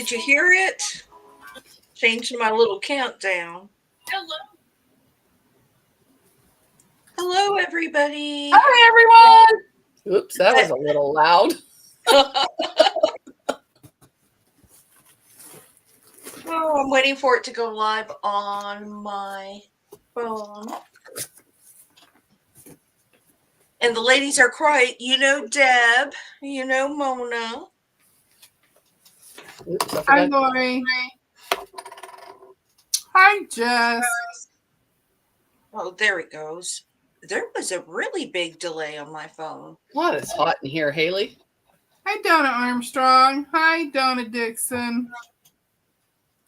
Did you hear it? Changing my little countdown. Hello. Hello, everybody. Hi, everyone. Oops, that was a little loud. Oh, I'm waiting for it to go live on my phone. And the ladies are quiet. You know Deb. You know Mona. Oops, Hi, Lori. Hi, Jess. Oh, there it goes. There was a really big delay on my phone. God, it's hot in here, Haley. Hi, Donna Armstrong. Hi, Donna Dixon.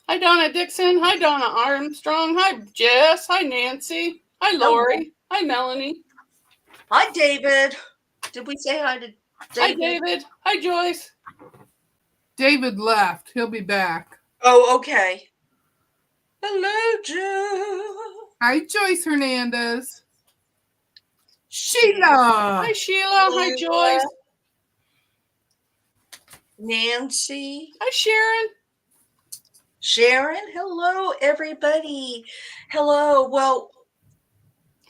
Hi, Donna Dixon. Hi, Donna Armstrong. Hi, Jess. Hi, Nancy. Hi, Lori. Hi, Melanie. Hi, David. Did we say hi to David? Hi, David. Hi, Joyce. David left. He'll be back. Oh, okay. Hello, Joe. Hi, Joyce Hernandez. Sheila. Hi, Sheila. Hi, Joyce. Nancy. Hi, Sharon. Sharon. Hello, everybody. Hello. Well,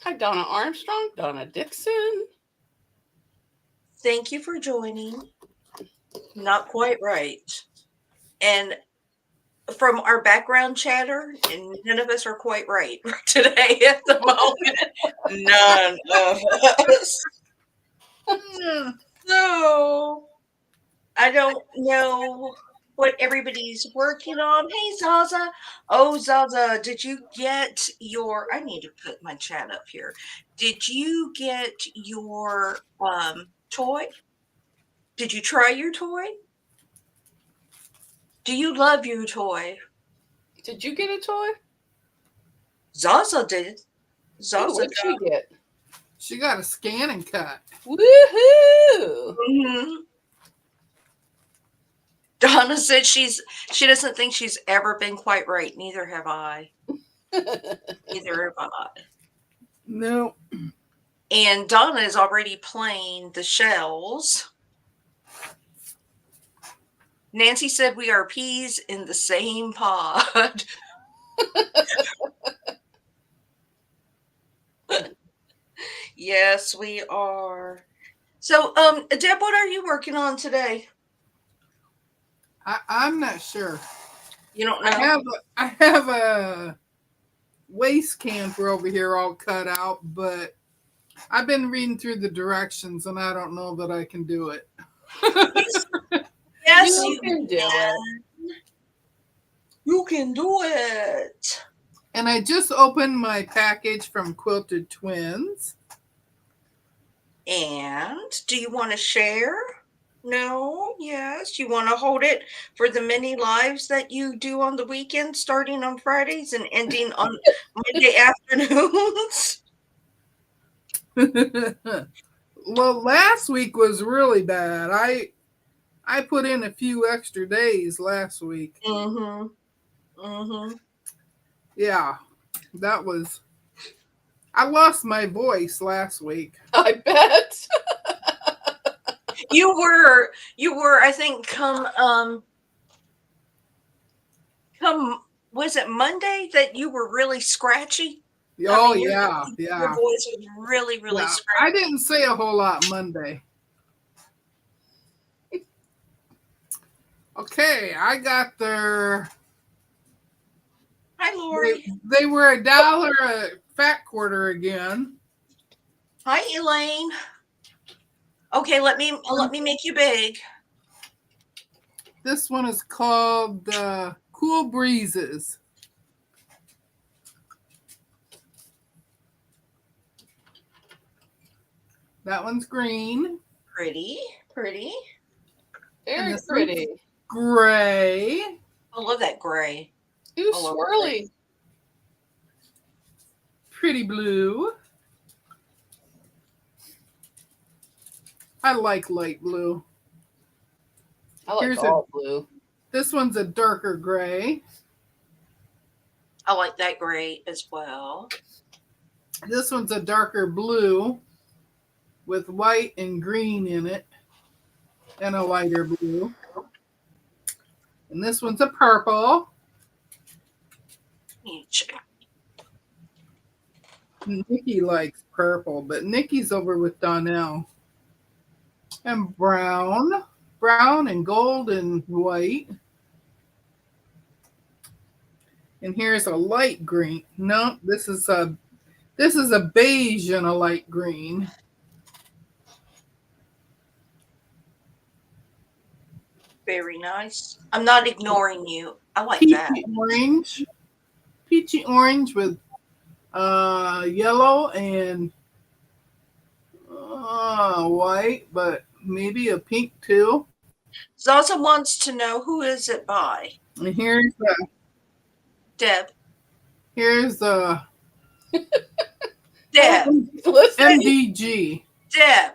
hi, Donna Armstrong. Donna Dixon. Thank you for joining. Not quite right. And from our background chatter, and none of us are quite right today at the moment. None of us. So I don't know what everybody's working on. Hey, Zaza. Oh, Zaza, did you get your... I need to put my chat up here. Did you get your toy? Did you try your toy? Do you love your toy? Did you get a toy? Zaza did. Zaza what'd she get? She got a scan and cut. Woohoo! Mm-hmm. Donna said she doesn't think she's ever been quite right. Neither have I. Neither have I. No. And Donna is already playing the shells. Nancy said we are peas in the same pod. Yes, we are. So, Deb, what are you working on today? I'm not sure. You don't know? I have a waste camper over here all cut out, but I've been reading through the directions and I don't know that I can do it. Yes, you can do it. You can do it. And I just opened my package from Quilted Twins. And do you want to share? No? Yes? You want to hold it for the many lives that you do on the weekend, starting on Fridays and ending on Monday afternoons? Well, last week was really bad. I put in a few extra days last week. Mm-hmm. Mm-hmm. Yeah, that was... I lost my voice last week. I bet. You were, I think, come, was it Monday that you were really scratchy? Oh, I mean, yeah. Your voice was really, really scratchy. I didn't say a whole lot Monday. Okay, I got their... Hi, Lori. They were $1 a fat quarter again. Hi, Elaine. Okay, let me make you big. This one is called Cool Breezes. That one's green. Pretty. Very And pretty. Gray. I love that gray. Ooh, swirly. Pretty blue. I like light blue. I like all blue. This one's a darker gray. I like that gray as well. This one's a darker blue with white and green in it, and a lighter blue. And this one's a purple. Let me check. Nikki likes purple, but Nikki's over with Donnell. And brown. Brown and gold and white. And here's a light green. No, this is a beige and a light green. Very nice. I'm not ignoring you. I like Peachy that. orange. Peachy orange with yellow and white, but maybe a pink too. Zaza wants to know who is it by? And here's Deb. the Deb. Listen, MDG. Deb.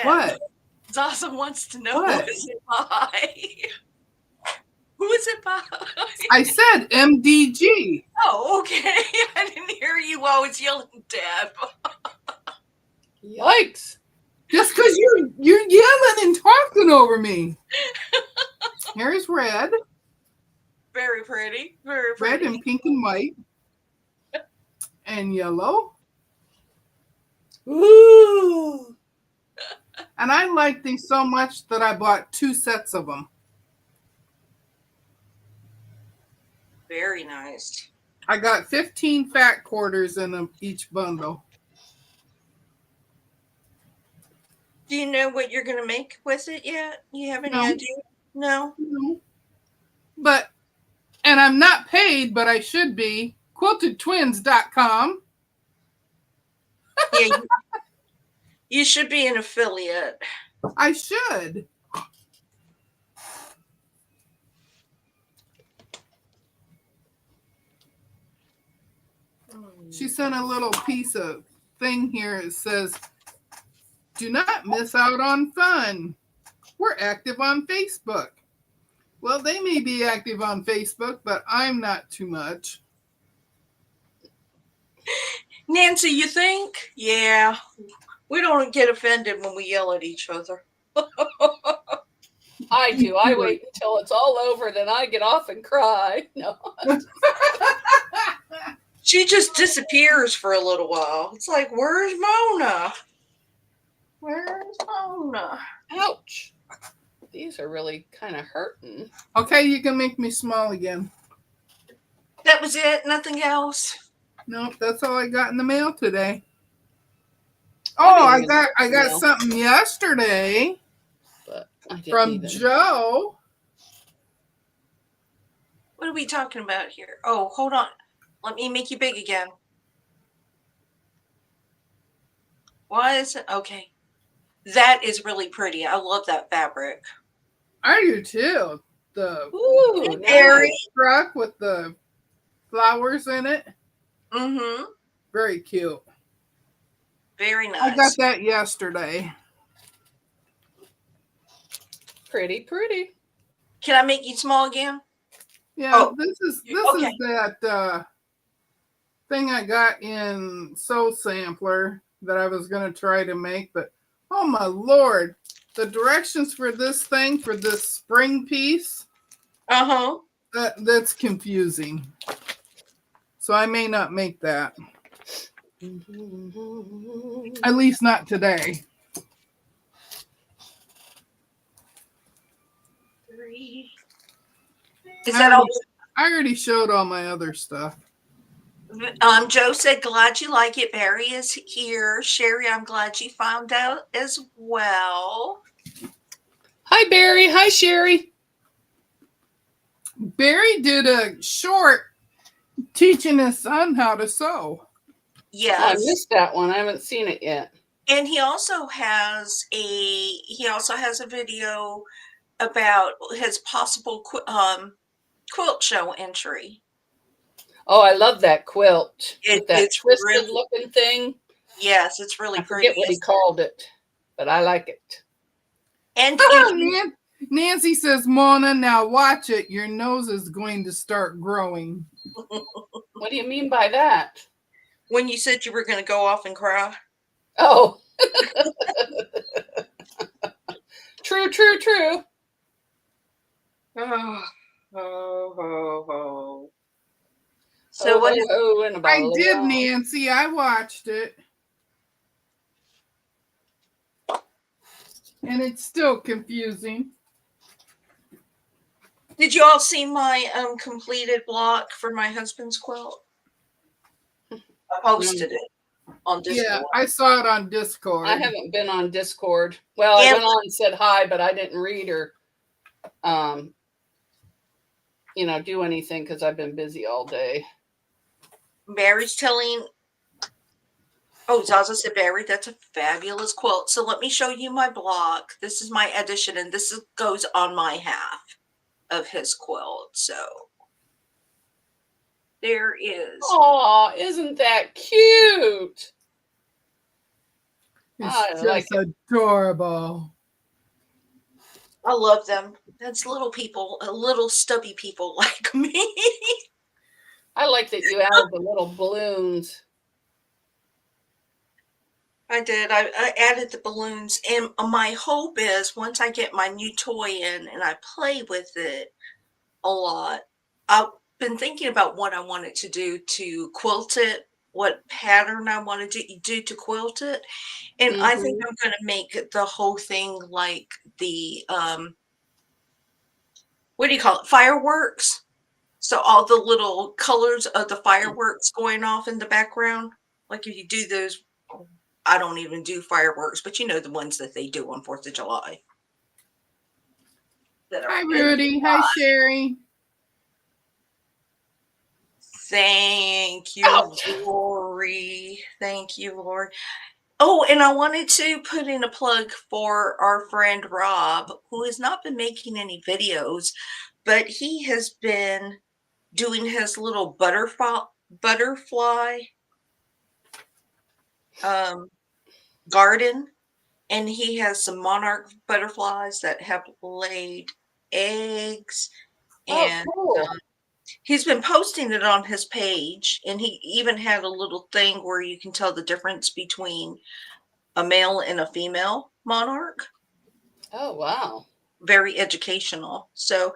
What? Zaza wants to know What? who is it by. Who is it by? I said MDG. Oh, okay. I didn't hear you while I was yelling, Deb. yikes. Just because you're yelling and talking over me. Here's red. Very pretty. Very Red pretty. and pink and white. And yellow. Ooh. And I like these so much that I bought 2 sets of them. Very nice. I got 15 fat quarters in each bundle. Do you know what you're going to make with it yet? You have any No. idea? No? And I'm not paid, but I should be. QuiltedTwins.com. Yeah, you should be an affiliate. I should. She sent a little piece of thing here. It says, do not miss out on fun. We're active on Facebook. Well, they may be active on Facebook, but I'm not too much. Nancy, you think? Yeah. We don't get offended when we yell at each other. I do. I wait until it's all over, then I get off and cry. No. She just disappears for a little while. It's like, where's Mona? Where's Mona? Ouch. These are really kind of hurting. Okay, you can make me small again. That was it? Nothing else? Nope, that's all I got in the mail today. Oh, I got something yesterday But I didn't from even. Joe. What are we talking about here? Oh, hold on. Let me make you big again. Why is it? Okay. That is really pretty. I love that fabric. I do too. The Ooh, Very. nice. truck with the flowers in it. Mm-hmm. Very cute. Very nice. I got that yesterday. Pretty, pretty. Can I make you small again? Yeah, Oh, this is okay. that thing I got in Soul Sampler that I was going to try to make, but oh my Lord, the directions for this thing, for this spring piece, Uh-huh. that's confusing. So I may not make that. At least not today. 3. Is that all? I already showed all my other stuff. Joe said, glad you like it. Barry is here. Sherry, I'm glad you found out as well. Hi, Barry. Hi, Sherry. Barry did a short teaching his son how to sew. I Yes. missed that one. I haven't seen it yet. And he also has a video about his possible quilt show entry. Oh, I love that quilt. With that It's twisted really- looking thing. Yes, it's really I pretty. forget what he called it, but I like it. And Oh, if you- Nancy says, Mona, now watch it. Your nose is going to start growing. What do you mean by that? when you said you were going to go off and cry. Oh. True, true, true. Oh, ho, ho, ho. So So what is and about I a did, little. Nancy. I watched it. And it's still confusing. Did you all see my completed block for my husband's quilt? I posted it on Discord. Yeah, I saw it on Discord. I haven't been on Discord. Well, I And- went on and said hi, but I didn't read or, do anything because I've been busy all day. Barry's telling. Oh, Zaza said, Barry, that's a fabulous quilt. So let me show you my block. This is my edition, and goes on my half of his quilt. So there is. Aw, isn't that cute? It's I just like it. adorable. I love them. That's little people, little stubby people like me. I like that you added the little balloons. I did. I added the balloons, and my hope is once I get my new toy in and I play with it a lot, I've been thinking about what I wanted to do to quilt it, what pattern I wanted to do to quilt it, and I think I'm going to make the whole thing like the what do you call it? Fireworks. So all the little colors of the fireworks going off in the background, like if you do those. I don't even do fireworks, but you know the ones that they do on 4th of July. Hi, Rudy. Hi, Sherry. Thank you, Lori. Thank you, Lord. Oh, and I wanted to put in a plug for our friend Rob, who has not been making any videos, but he has been doing his little butterfly garden, and he has some monarch butterflies that have laid eggs, and cool. he's been posting it on his page, and he even had a little thing where you can tell the difference between a male and a female monarch. Oh, wow. Very educational. So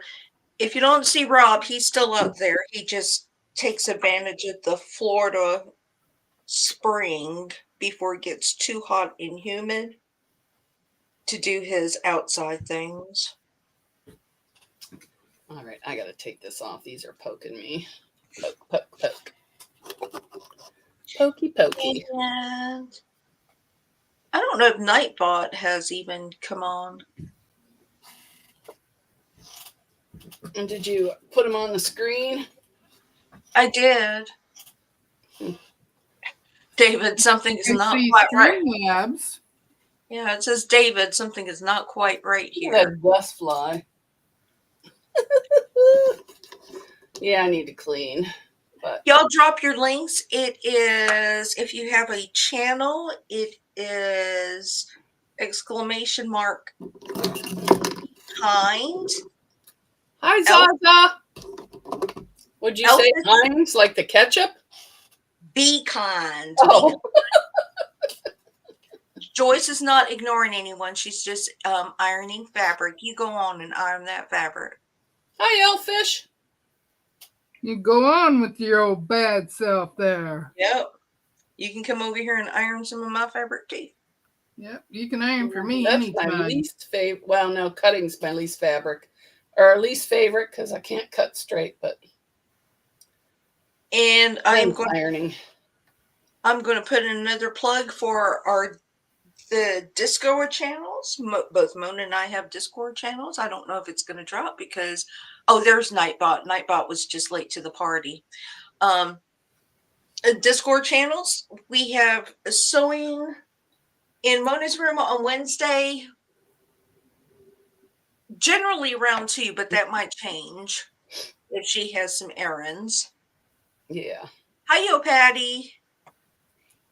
if you don't see Rob, he's still out there. He just takes advantage of the Florida spring before it gets too hot and humid to do his outside things. All right, I got to take this off. These are poking me. Poke, poke, poke. Pokey, pokey. And I don't know if Nightbot has even come on. And did you put them on the screen? I did. David, something is not quite right. Streamlabs. Yeah, it says David, something is not quite right here. That dust fly. Yeah, I need to clean. But Y'all drop your links. It is, if you have a channel, it is ! Kind. Hi, Zaza. Would you say Elvis? Heinz, like the ketchup? Be kind. Oh. Joyce is not ignoring anyone. She's just ironing fabric. You go on and iron that fabric. Hi, Elfish. You go on with your old bad self there. Yep. You can come over here and iron some of my fabric too. Yep, you can iron for me That's anytime. my least favorite. Well, no, cutting's my least fabric. Or least favorite because I can't cut straight, but And I'm ironing. I'm going to put in another plug for the Discord channels. Both Mona and I have Discord channels. I don't know if it's going to drop because, there's Nightbot. Nightbot was just late to the party. Discord channels. We have sewing in Mona's room on Wednesday, generally around 2, but that might change if she has some errands. Yeah. Hiyo, Patty.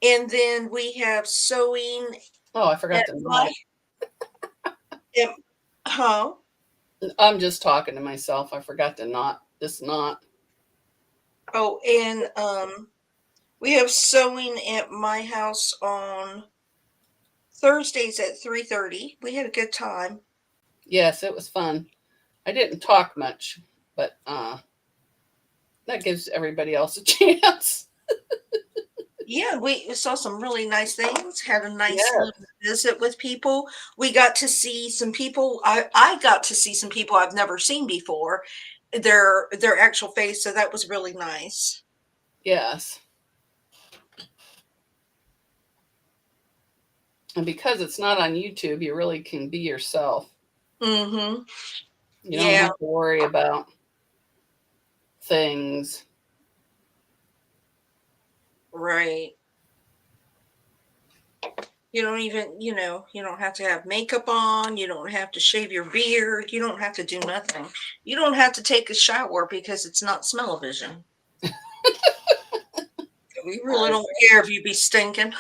And then we have sewing. Oh, I forgot to knot. Huh? I'm just talking to myself. I forgot to knot this knot. Oh, and we have sewing at my house on Thursdays at 3:30. We had a good time. Yes, it was fun. I didn't talk much, but that gives everybody else a chance. Yeah, we saw some really nice things, had a nice Yes. little visit with people. We got to see some people. I got to see some people I've never seen before, their actual face, so that was really nice. Yes. And because it's not on YouTube, you really can be yourself. Mhm. You don't Yeah, have to worry about things. right. You don't even, you don't have to have makeup on, you don't have to shave your beard, you don't have to do nothing. You don't have to take a shower because it's not smell-o-vision. We really don't care if you be stinking.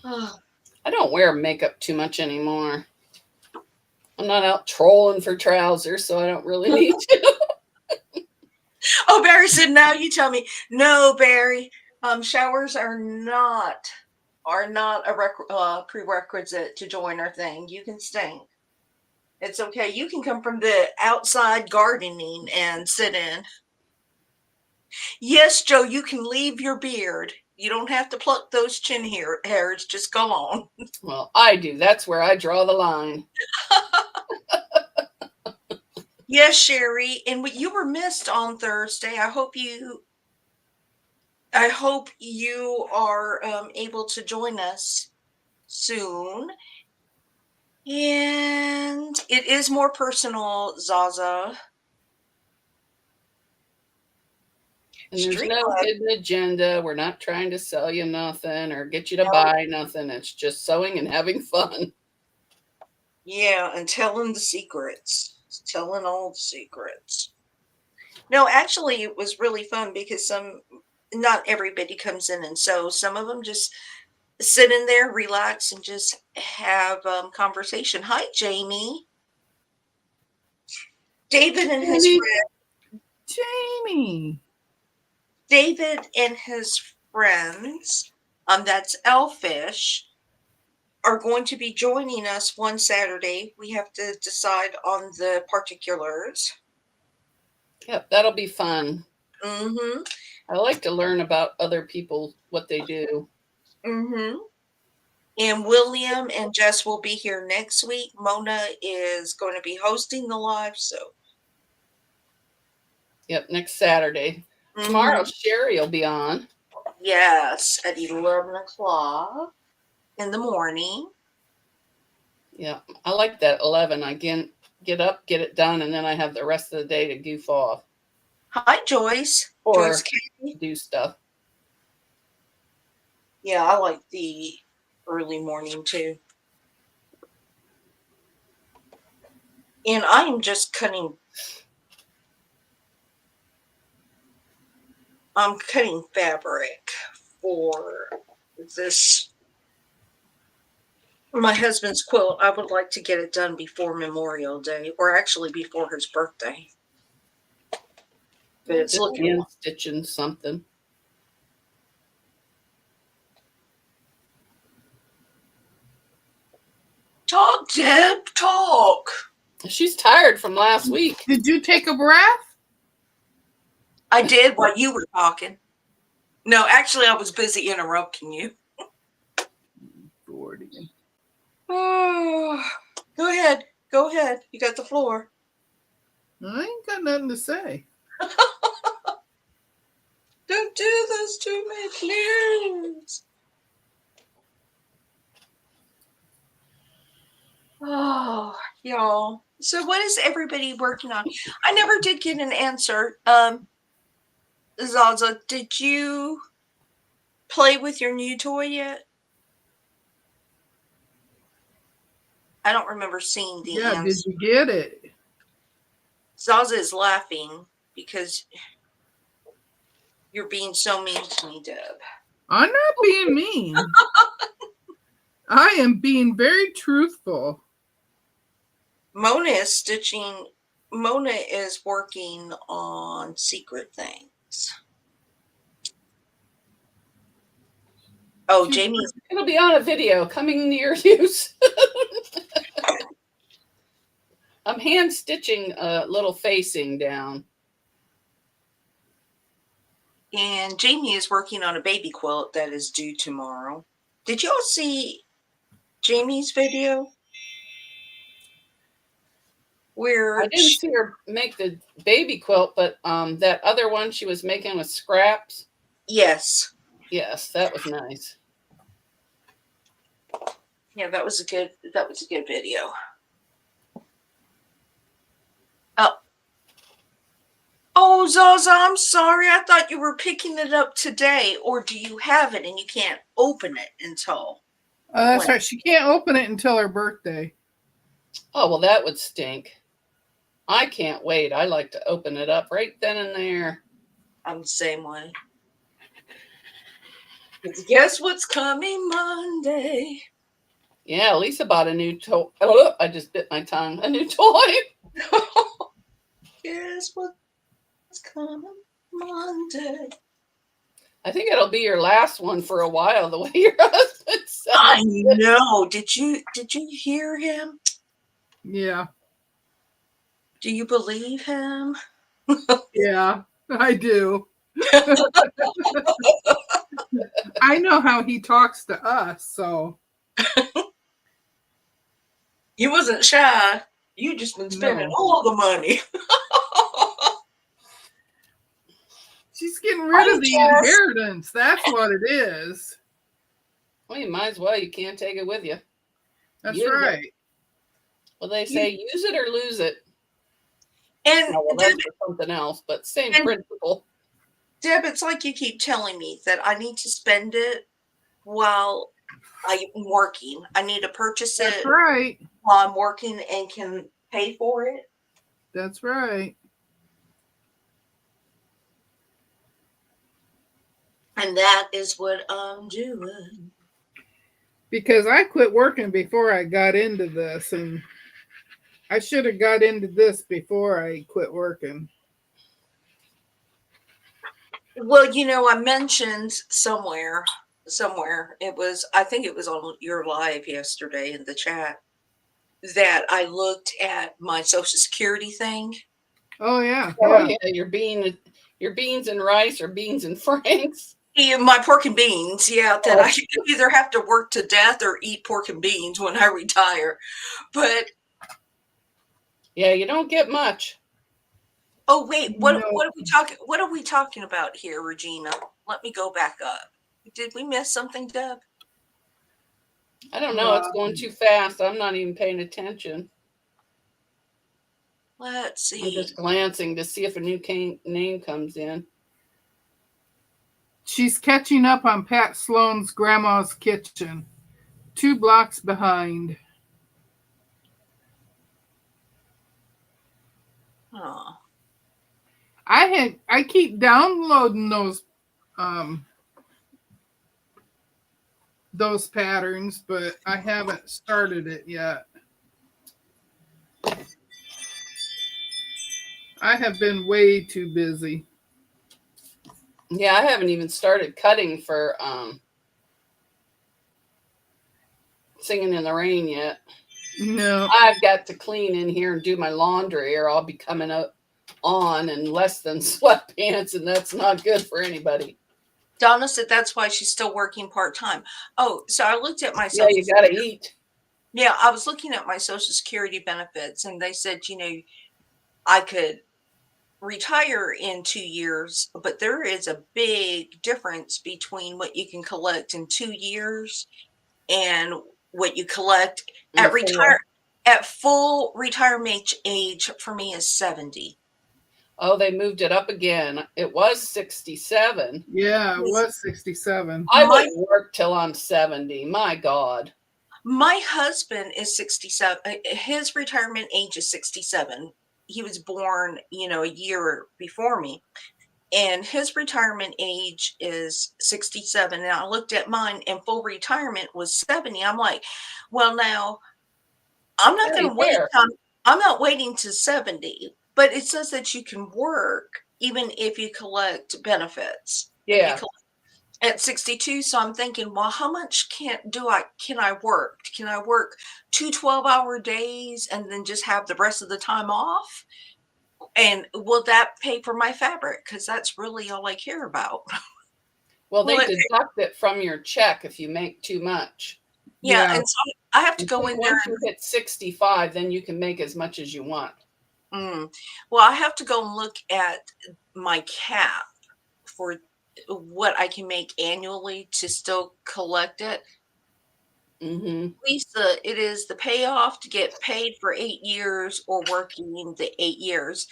I don't wear makeup too much anymore. I'm not out trolling for trousers, so I don't really need to. Oh, Barry said, now you tell me. No, Barry, showers are not a prerequisite to join our thing. You can stink. It's okay. You can come from the outside gardening and sit in. Yes, Joe, you can leave your beard. You don't have to pluck those hairs. Just go on. Well, I do. That's where I draw the line. Yes, Sherry, and you were missed on Thursday. I hope you are able to join us soon. And it is more personal, Zaza. And there's Street no Lab, hidden agenda. We're not trying to sell you nothing or get you to no, buy nothing. It's just sewing and having fun. yeah, and telling the secrets, telling all the secrets. No, actually, it was really fun because not everybody comes in, and so some of them just sit in there, relax, and just have conversation. Hi, Jamie. David and his Jamie, friend. Jamie. David and his friends. That's Elfish. Are going to be joining us one Saturday. We have to decide on the particulars. Yep, that'll be fun. Mm-hmm. I like to learn about other people, what they do. Mm-hmm. And William and Jess will be here next week. Mona is going to be hosting the live, so Yep, next Saturday. Tomorrow, mm-hmm. Sherry will be on. Yes, at 11 o'clock in the morning. Yeah, I like that 11. I get up, get it done, and then I have the rest of the day to goof off Hi, Joyce. Joyce or K. do stuff. Yeah, I like the early morning too. And I am just I'm cutting fabric for this my husband's quilt. I would like to get it done before Memorial Day, or actually before his birthday. But it's Just looking in stitching something. talk, Deb, talk. She's tired from last week. Did you take a breath? I did while you were talking. No, actually, I was busy interrupting you. Gordy. Oh, go ahead. Go ahead. You got the floor. I ain't got nothing to say. Don't do this to me, please. Oh, y'all. So what is everybody working on? I never did get an answer. Zaza, did you play with your new toy yet? I don't remember seeing the Yeah, did answer. you get it? Zaza is laughing because you're being so mean to me, Deb. I'm not being mean. I am being very truthful. Mona is working on secret things. Oh, She's- Jamie's. It'll be on a video coming near you soon. I'm hand stitching a little facing down. And Jamie is working on a baby quilt that is due tomorrow. Did y'all see Jamie's video? Where I didn't see her make the baby quilt, but that other one she was making with scraps. yes. Yes, that was nice. Yeah, that was a good video. Oh, Zaza, I'm sorry. I thought you were picking it up today, or do you have it and you can't open it until? That's when? right. She can't open it until her birthday. Oh, well, that would stink. I can't wait. I like to open it up right then and there. I'm the same way. 'Cause guess what's coming Monday? Yeah, Lisa bought a new toy. Oh, I just bit my tongue. A new toy. Guess what's coming Monday? I think it'll be your last one for a while, the way your husband said. I know. Did you hear him? Yeah. Do you believe him? Yeah, I do. I know how he talks to us, so. You wasn't shy. You just been spending No. all the money. She's getting rid of the Yes. inheritance. That's what it is. Well, you might as well. You can't take it with you. That's Use it. right. Well, they say use it or lose it. And Oh, well, that's for something else, but same And- principle. Deb, it's like you keep telling me that I need to spend it while I'm working. I need to purchase That's it right. while I'm working and can pay for it. That's right. And that is what I'm doing. Because I quit working before I got into this, and I should have got into this before I quit working. Well, I mentioned somewhere, I think it was on your live yesterday in the chat, that I looked at my Social Security thing. Oh yeah, Oh, yeah. yeah, your beans and rice or beans and franks. Yeah, my pork and beans, that Oh. I either have to work to death or eat pork and beans when I retire. But Yeah, you don't get much. oh wait, what No. are we talking about here, Regina? Let me go back up. Did we miss something, Deb? I don't know. It's going too fast. I'm not even paying attention. Let's I'm see. just glancing to see if a new name comes in. She's catching up on Pat Sloan's grandma's kitchen, 2 blocks behind. Oh. I keep downloading those patterns, but I haven't started it yet. I have been way too busy. Yeah, I haven't even started cutting for Singing in the Rain yet. No. I've got to clean in here and do my laundry, or I'll be coming up on in less than sweatpants, and that's not good for anybody. Donna said that's why she's still working part-time. Oh, so I looked at my Yeah, you got to eat. Yeah, I was looking at my Social Security benefits, and they said, I could retire in 2 years, but there is a big difference between what you can collect in 2 years and what you collect at full retirement age for me is 70. Oh, they moved it up again. It was 67. Yeah, it was 67. I wouldn't work till I'm 70. My God. My husband is 67. His retirement age is 67. He was born, a year before me. And his retirement age is 67. And I looked at mine, and full retirement was 70. I'm like, well, now I'm not going to wait. I'm not waiting to 70, but it says that you can work even if you collect benefits. Yeah. at 62. So I'm thinking, well, how much can I work? Can I work 2 12-hour days and then just have the rest of the time off? And will that pay for my fabric? Because that's really all I care about. Well, Will they it? deduct it from your check if you make too much. Yeah, Yeah. and so I have to I go think in there once you hit 65, then you can make as much as you want. well, I have to go and look at my cap for what I can make annually to still collect it. Hmm. Lisa, it is the payoff to get paid for 8 years or working the 8 years.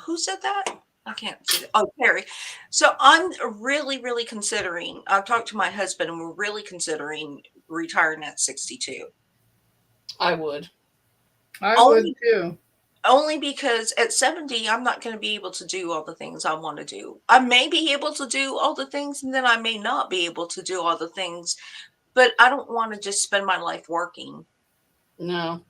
Who said that? I can't see. Oh, Terry. So I'm really, really considering. I've talked to my husband, and we're really considering retiring at 62. I would. I would Only, too. only because at 70, I'm not going to be able to do all the things I want to do. I may be able to do all the things, and then I may not be able to do all the things. But I don't want to just spend my life working. No.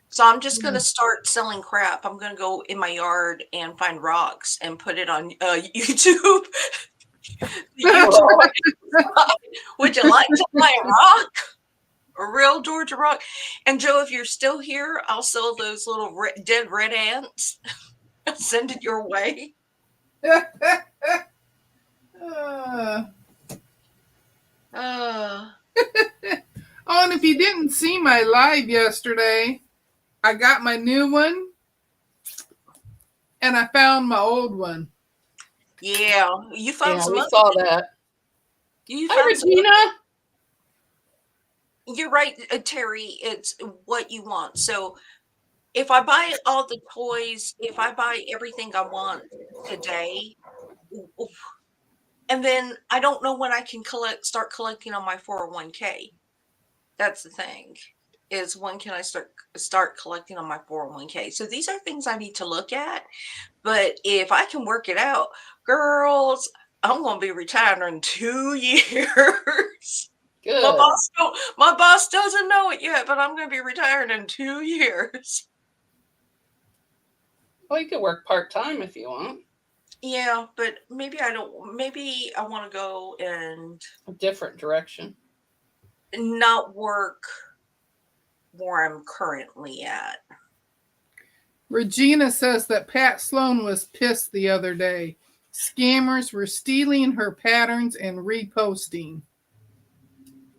So I'm just going to start selling crap. I'm going to go in my yard and find rocks and put it on YouTube. Well, Would you like to buy a rock? A real Georgia rock? And Joe, if you're still here, I'll sell those little dead red ants. Send it your way. Uh, Uh, oh, and if you didn't see my live yesterday, I got my new one and I found my old one. yeah, you found yeah, some. we saw that. You Hi, found some. Regina. You're right, Terry. It's what you want. So if I buy all the toys, if I buy everything I want today, and then I don't know when I can start collecting on my 401k. That's the thing. Is when can I start collecting on my 401k? So these are things I need to look at. But if I can work it out, girls, I'm gonna be retired in 2 years. Good. My boss doesn't know it yet, but I'm gonna be retired in 2 years. Well, you could work part-time if you want. Yeah, but maybe I don't. Maybe I want to go and A different direction. not work where I'm currently at. Regina says that Pat Sloan was pissed the other day. Scammers were stealing her patterns and reposting.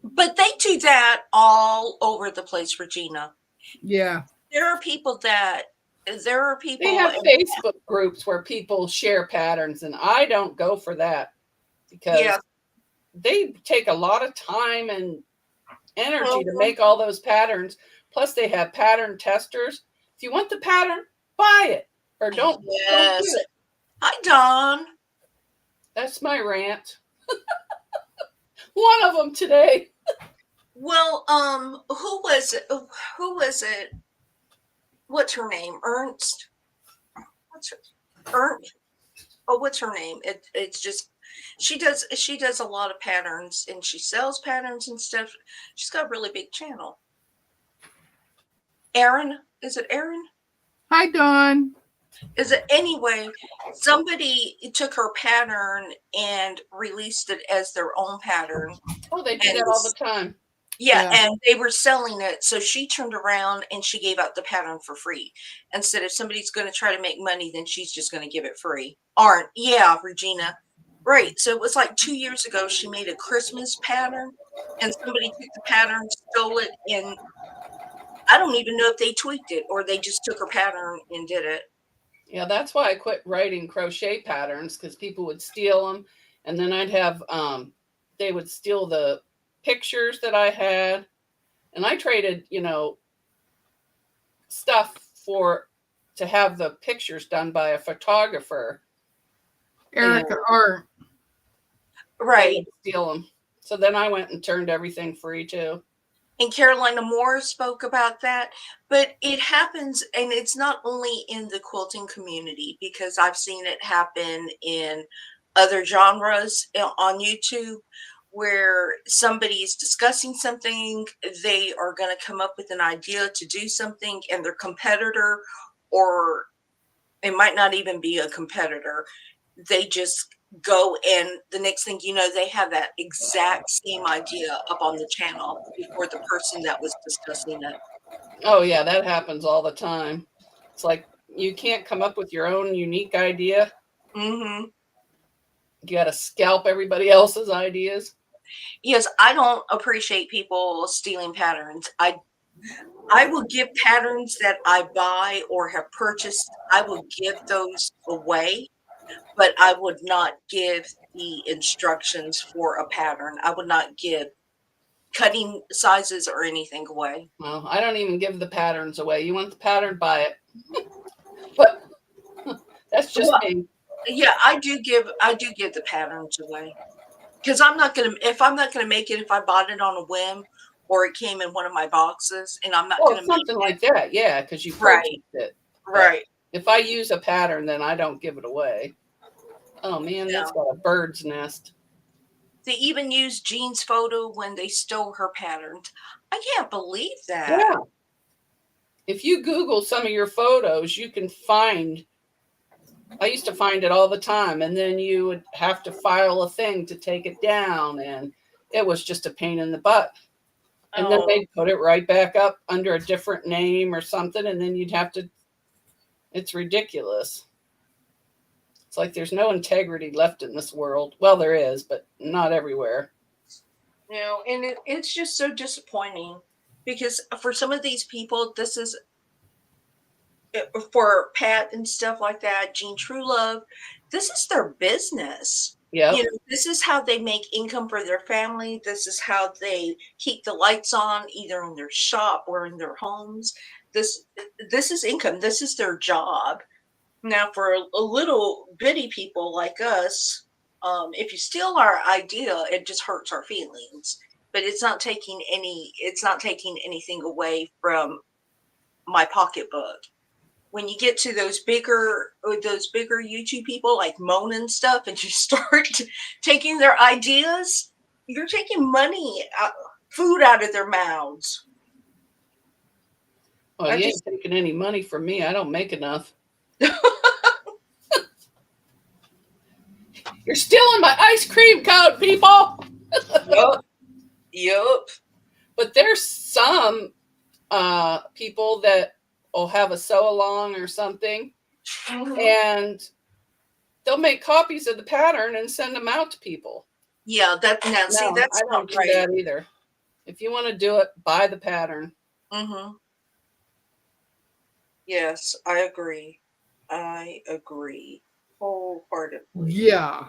But they do that all over the place, Regina. Yeah. There are people. They have Facebook groups where people share patterns, and I don't go for that because they take a lot of time and energy to make all those patterns. Plus, they have pattern testers. If you want the pattern, buy it or don't. Yes. Don't do it. Hi, Don. That's my rant. One of them today. Well, who was it? Who was it? What's her name? Ernst. Ernst? Oh, what's her name? It's just she does a lot of patterns and she sells patterns and stuff. She's got a really big channel. Erin, is it Erin? Hi, Dawn. Is it anyway? Somebody took her pattern and released it as their own pattern. Oh, they do that all the time. Yeah, and they were selling it. So she turned around and she gave out the pattern for free. Instead, if somebody's going to try to make money, then she's just going to give it free. Yeah, Regina. Right. So it was like 2 years ago, she made a Christmas pattern and somebody took the pattern, stole it, and I don't even know if they tweaked it or they just took her pattern and did it. Yeah, that's why I quit writing crochet patterns because people would steal them. And then I'd have, they would steal the pictures that I had, and I traded, stuff to have the pictures done by a photographer. Erica Art. Right. Steal them. So then I went and turned everything free too. And Carolina Moore spoke about that, but it happens, and it's not only in the quilting community because I've seen it happen in other genres on YouTube where somebody is discussing something, they are going to come up with an idea to do something, and their competitor, or it might not even be a competitor, they just go, and the next thing you know, they have that exact same idea up on the channel before the person that was discussing it. Oh yeah, that happens all the time. It's like you can't come up with your own unique idea. Mm-hmm. You got to scalp everybody else's ideas. Yes, I don't appreciate people stealing patterns. I will give patterns that I buy or have purchased. I will give those away, but I would not give the instructions for a pattern. I would not give cutting sizes or anything away. Well, I don't even give the patterns away. You want the pattern, buy it. But that's just me. Yeah, I do give the patterns away. Because I'm not gonna make it if I bought it on a whim or it came in one of my boxes and I'm not gonna make something like that, yeah, because you purchased it. Right. But if I use a pattern, then I don't give it away. Oh man, that's got a bird's nest. They even used Jean's photo when they stole her patterns. I can't believe that. Yeah. If you Google some of your photos, you can find. I used to find it all the time, and then you would have to file a thing to take it down, and it was just a pain in the butt. And then they'd put it right back up under a different name or something, and then you'd have to. It's ridiculous. It's like there's no integrity left in this world. Well, there is, but not everywhere. And it's just so disappointing because for some of these people, this is for Pat and stuff like that, Jean Truelove, this is their business. Yeah. This is how they make income for their family. This is how they keep the lights on, either in their shop or in their homes. This is income. This is their job. Now, for a little bitty people like us, if you steal our idea, it just hurts our feelings. But it's not taking anything away from my pocketbook. When you get to those bigger YouTube people like Mona and stuff, and you start taking their ideas, you're taking money, food out of their mouths. Well, you ain't taking any money from me. I don't make enough. You're stealing my ice cream cone, people. Yep. But there's some people that will have a sew along or something, and they'll make copies of the pattern and send them out to people. Yeah, that's I don't do that either. If you want to do it, buy the pattern. Mm-hmm. Yes, I agree. Wholeheartedly. Yeah.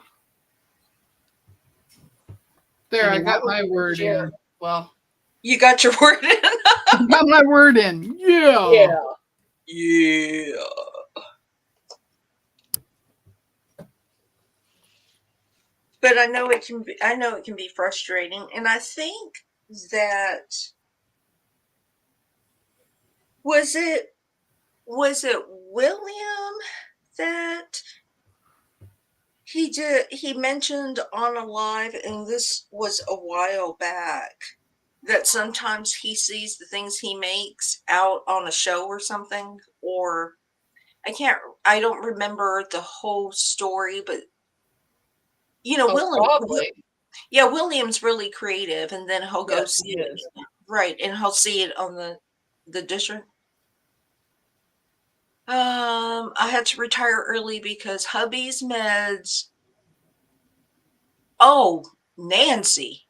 There, I got my word in. Well, you got your word in. Got my word in. Yeah. Yeah. But I know it can be frustrating, and I think that was it William that he mentioned on a live, and this was a while back, that sometimes he sees the things he makes out on a show or something, or I don't remember the whole story, but William's really creative, and then he'll go see it. Right, and he'll see it on the district. I had to retire early because hubby's meds. Oh, Nancy.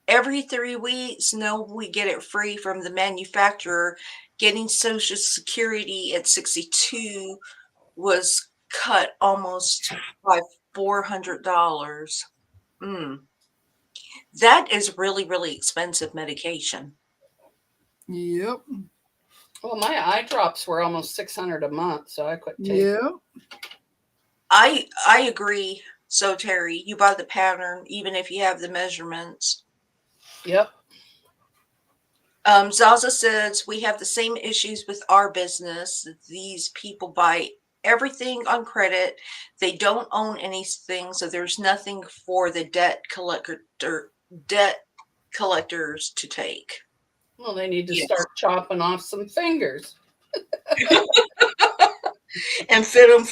Every 3 weeks, we get it free from the manufacturer. Getting Social Security at 62 was cut almost by $400. That is really, really expensive medication. Yep. Well, my eye drops were almost $600 a month, so I quit taking. Yeah. I agree. So Terry, you buy the pattern even if you have the measurements. Yep. Zaza says we have the same issues with our business. These people buy everything on credit. They don't own anything, so there's nothing for the debt collectors to take. Well, they need to start chopping off some fingers. And fit them.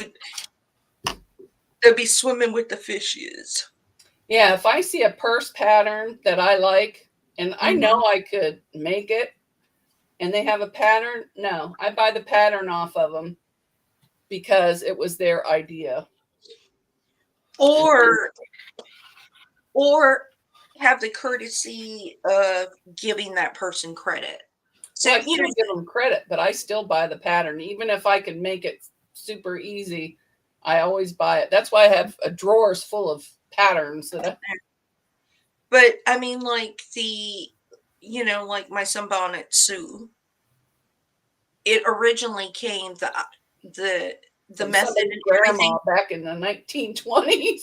They'll be swimming with the fishes. Yeah, if I see a purse pattern that I like and I know I could make it and they have a pattern, no, I buy the pattern off of them because it was their idea. Or have the courtesy of giving that person credit. So I still give them credit, but I still buy the pattern. Even if I could make it super easy, I always buy it. That's why I have a drawers full of patterns. But I mean, like like my sunbonnet Sue. It originally came the method and grandma back in the 1920s.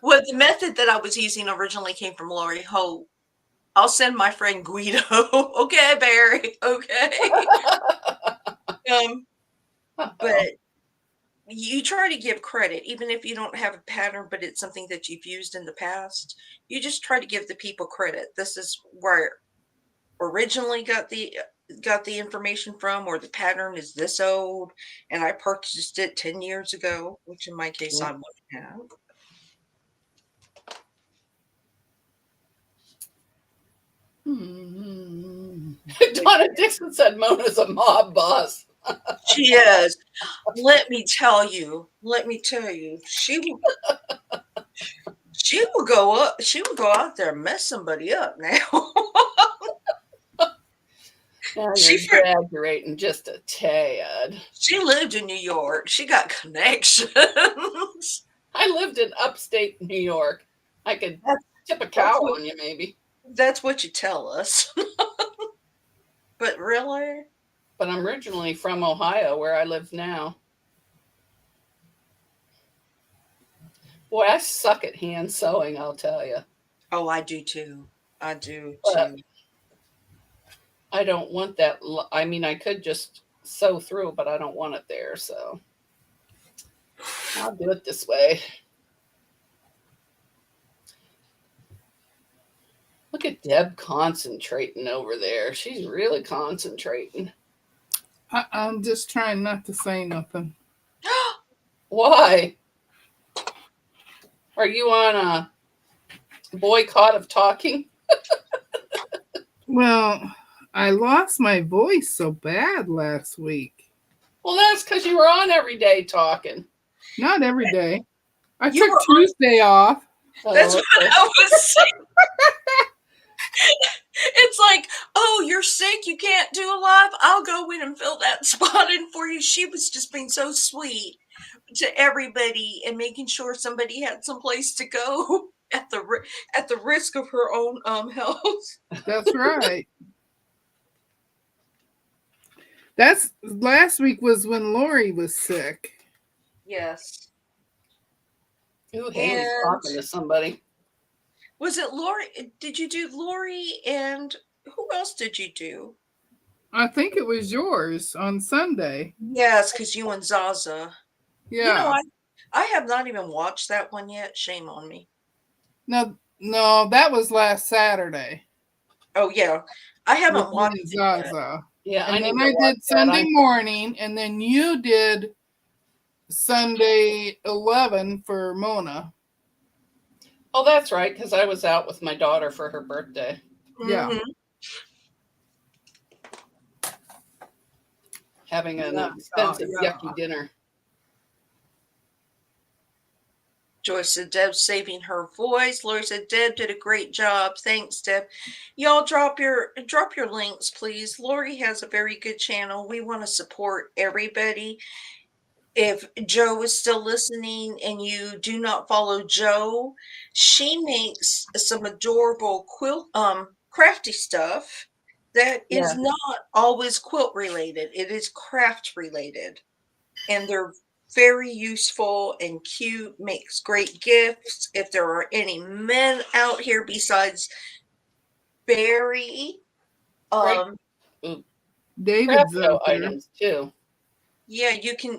Well, the method that I was using originally came from Lori Hope. I'll send my friend Guido. Okay, Barry. Okay. But you try to give credit, even if you don't have a pattern, but it's something that you've used in the past. You just try to give the people credit. This is where originally got the information from, or the pattern is this old, and I purchased it 10 years ago, which in my case I wouldn't have. Donna Dixon said Mona's a mob boss. She is. Let me tell you, she will go up. She will go out there and mess somebody up now. She's exaggerating just a tad. She lived in New York. She got connections. I lived in upstate New York. I could tip a cow on you, maybe. That's what you tell us. But really? But I'm originally from Ohio, where I live now. Boy, I suck at hand sewing, I'll tell you. Oh, I do too. I do too. too. I don't want that. I mean, I could just sew through, but I don't want it there. So I'll do it this way. Look at Deb concentrating over there. She's really concentrating. I'm just trying not to say nothing. Why? Are you on a boycott of talking? Well, I lost my voice so bad last week. Well, that's because you were on every day talking. Not every day. I took Tuesday off. That's what I was saying. It's like, oh, you're sick, you can't do a live. I'll go in and fill that spot in for you. She was just being so sweet to everybody and making sure somebody had some place to go at the risk of her own health. That's right. That's last week was when Lori was sick. Yes. Who hates talking to somebody? Was it Lori? Did you do Lori, and who else did you do? I think it was yours on Sunday. Yes, because you and Zaza. Yeah. I have not even watched that one yet. Shame on me. No, that was last Saturday. Oh yeah, I haven't watched Zaza. Yeah, and then I did Sunday morning, and then you did Sunday 11 for Mona. Oh, that's right, because I was out with my daughter for her birthday. Yeah. Mm-hmm. Having an expensive, yucky dinner. Joyce said Deb's saving her voice. Lori said Deb did a great job. Thanks, Deb. Y'all drop your links, please. Lori has a very good channel. We want to support everybody. If Joe is still listening and you do not follow Joe, she makes some adorable crafty stuff that is not always quilt related. It is craft related. And they're very useful and cute, makes great gifts. If there are any men out here besides Barry, David's items too. Yeah,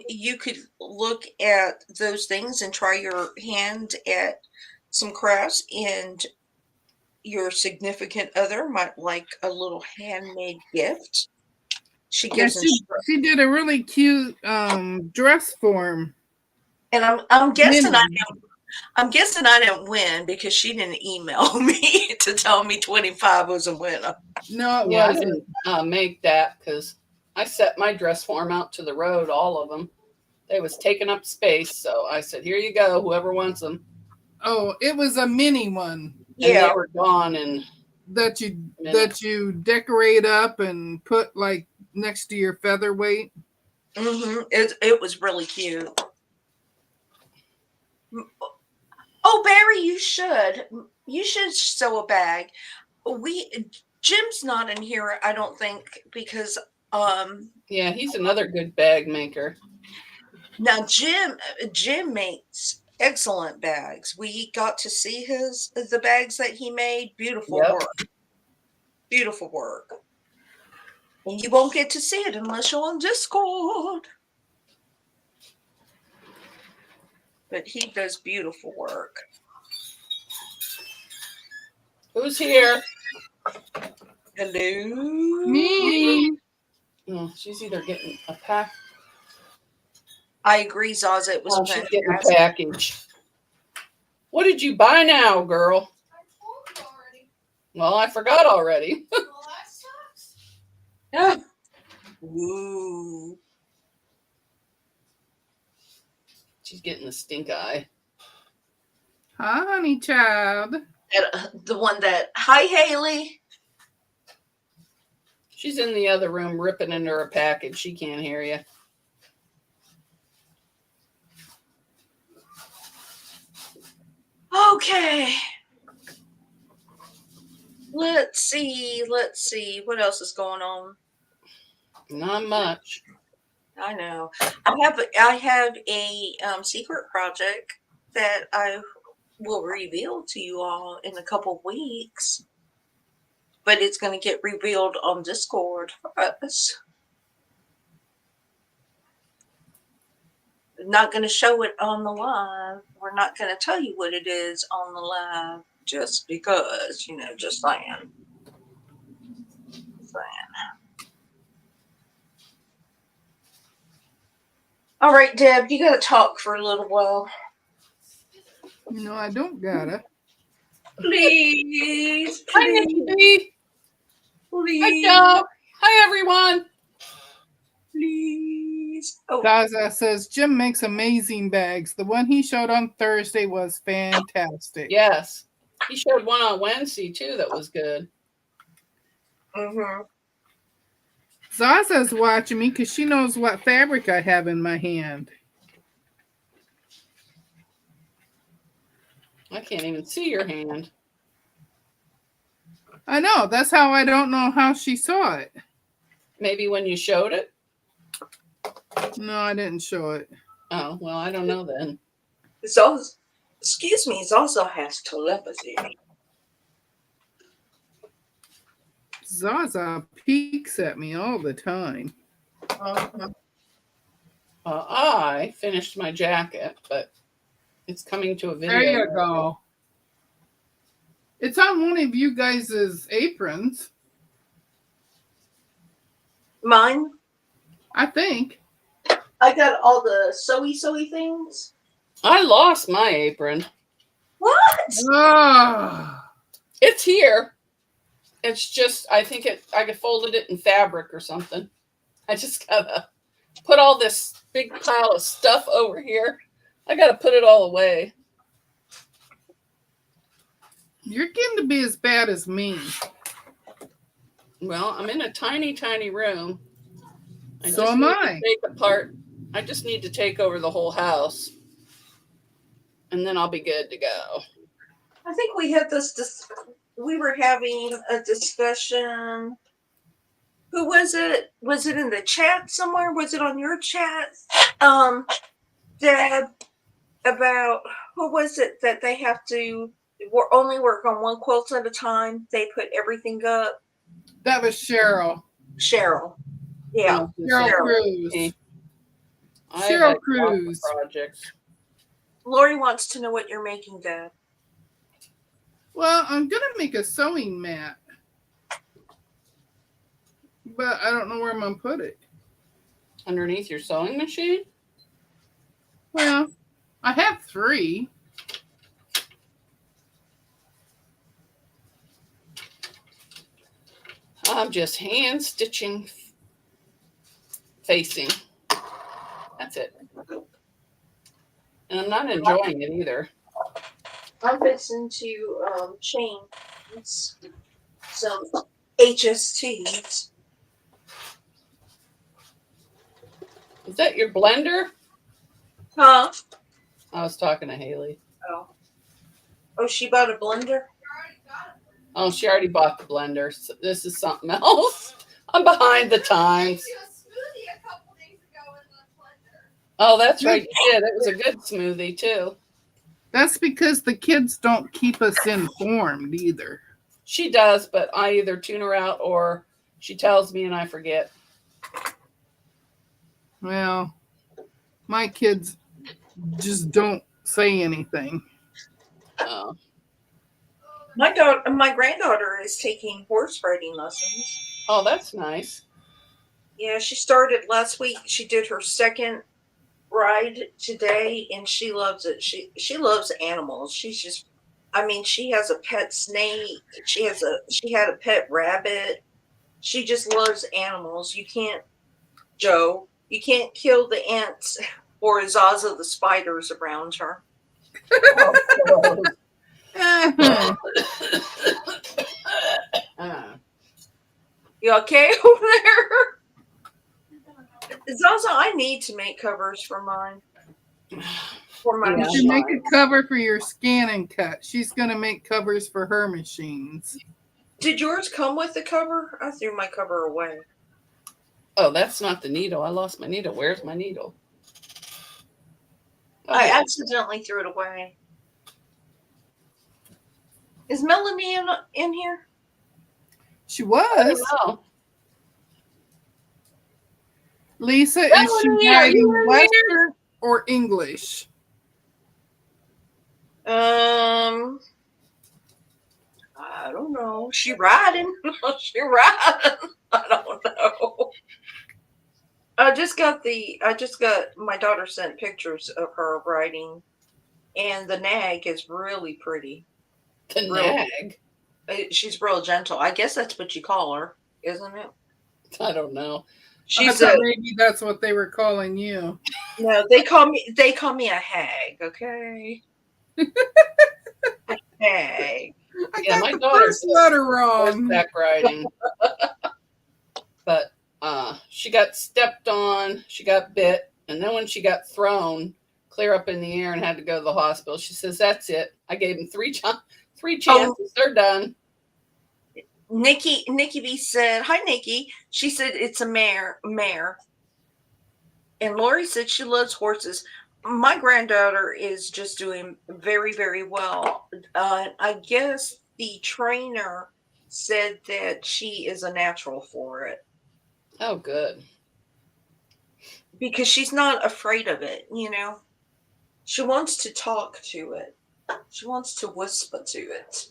you could look at those things and try your hand at some crafts, and your significant other might like a little handmade gift. She gives she did a really cute dress form. And I'm guessing Mini. I'm guessing I didn't win because she didn't email me to tell me 25 was a winner. No, it Yeah, I wasn't. didn't make that because I set my dress form out to the road, all of them. They was taking up space, so I said, "Here you go, whoever wants them." Oh, it was a mini one. And Yeah. they were gone in that you decorate up and put like next to your featherweight. It was really cute. Oh, Barry, you should sew a bag. Jim's not in here, I don't think, because yeah, he's another good bag maker. now Jim makes excellent bags. We got to see the bags that he made. Beautiful work. Beautiful work. And you won't get to see it unless you're on Discord. But he does beautiful work. Who's here? Hello? Me. Oh, she's either getting a pack. I agree, Zaza. It was she's getting a package. What did you buy now, girl? Well, I forgot already. Yeah. Ooh. She's getting the stink eye. Hi, honey child. The one that, hi, Haley. She's in the other room ripping into her package. She can't hear you. Okay. Let's see. What else is going on? Not much. I know. I have a secret project that I will reveal to you all in a couple weeks. But it's going to get revealed on Discord for us. Not going to show it on the live. We're not going to tell you what it is on the live just because, just saying. All right, Deb, you got to talk for a little while. No, I don't gotta. Please. Hi, Nikki. Hi, Joe. Hi, everyone. Please. Oh. Gaza says Jim makes amazing bags. The one he showed on Thursday was fantastic. Yes. He showed one on Wednesday, too, that was good. Mm-hmm. Zaza's watching me because she knows what fabric I have in my hand. I can't even see your hand. I know. That's how I don't know how she saw it. Maybe when you showed it? No, I didn't show it. Oh, well, I don't know then. Excuse me, Zaza has telepathy. Zaza peeks at me all the time. I finished my jacket, but it's coming to a video. There you go. It's on one of you guys' aprons. Mine? I think. I got all the sewy things. I lost my apron. What? It's here. It's just, I think I folded it in fabric or something. I just gotta put all this big pile of stuff over here. I gotta put it all away. You're getting to be as bad as me. Well, I'm in a tiny, tiny room. So am I. I just need to take over the whole house. And then I'll be good to go. I think we had we were having a discussion. Who was it? Was it in the chat somewhere? Was it on your chat? Deb, about who was it that they have to only work on one quilt at a time? They put everything up. That was Cheryl. Yeah. Cheryl Cruz. Cheryl Cruz. Projects. Lori wants to know what you're making, Deb. Well, I'm going to make a sewing mat. But I don't know where I'm going to put it. Underneath your sewing machine? Well, free. I'm just hand stitching facing. That's it. And I'm not enjoying it either. I'm fixing to chain some HSTs. Is that your blender? Huh? I was talking to Haley. Oh, she bought a blender? Oh, she already bought the blender. So this is something else. I'm behind the times. Oh, that's right. You did. It was a good smoothie, too. That's because the kids don't keep us informed either. She does, but I either tune her out or she tells me and I forget. Well, my kids just don't say anything. Oh. My granddaughter is taking horse riding lessons. Oh, that's nice. Yeah, she started last week. She did her second ride today, and she loves it. She loves animals. She's just, I mean, she has a pet snake. She had a pet rabbit. She just loves animals. You can't kill the ants or Zaza the spiders around her. You okay over there? Zaza, I need to make covers for mine. For my You should make a cover for your scan and cut. She's going to make covers for her machines. Did yours come with the cover? I threw my cover away. Oh, that's not the needle. I lost my needle. Where's my needle? Oh, I accidentally threw it away. Is Melanie in here? She was. Oh. Lisa, is she writing Western or English? I don't know. She riding. She riding. I don't know. I just got my daughter sent pictures of her riding, and the nag is really pretty. The nag? She's real gentle. I guess that's what you call her, isn't it? I don't know. I thought maybe that's what they were calling you. No, they call me a hag, okay? A hag. I got my daughter's first letter wrong. Back riding. But she got stepped on, she got bit, and then when she got thrown clear up in the air and had to go to the hospital, she says, "That's it. I gave them three chances. They're done." Nikki B said, "Hi, Nikki." She said it's a mare. And Lori said she loves horses. My granddaughter is just doing very, very well. I guess the trainer said that she is a natural for it. Oh, good. Because she's not afraid of it, you know. She wants to talk to it. She wants to whisper to it.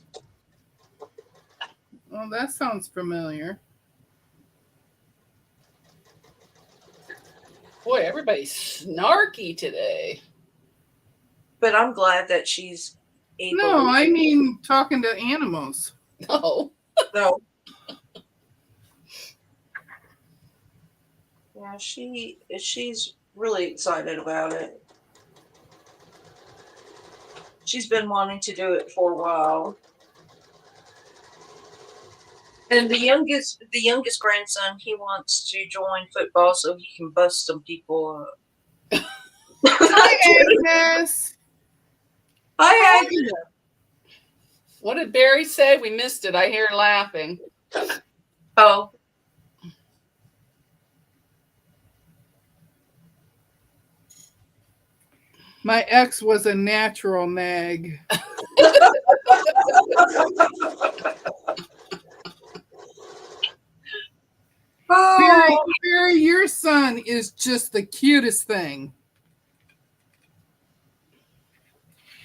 Well, that sounds familiar. Boy, everybody's snarky today. But I'm glad that she's able. No, I mean talking to animals. No. No. Yeah, she's really excited about it. She's been wanting to do it for a while. And the youngest grandson, he wants to join football so he can bust some people up. Hi, Agnes. Hi, Agnes. What did Barry say? We missed it. I hear laughing. Oh. My ex was a natural nag. Barry, your son is just the cutest thing.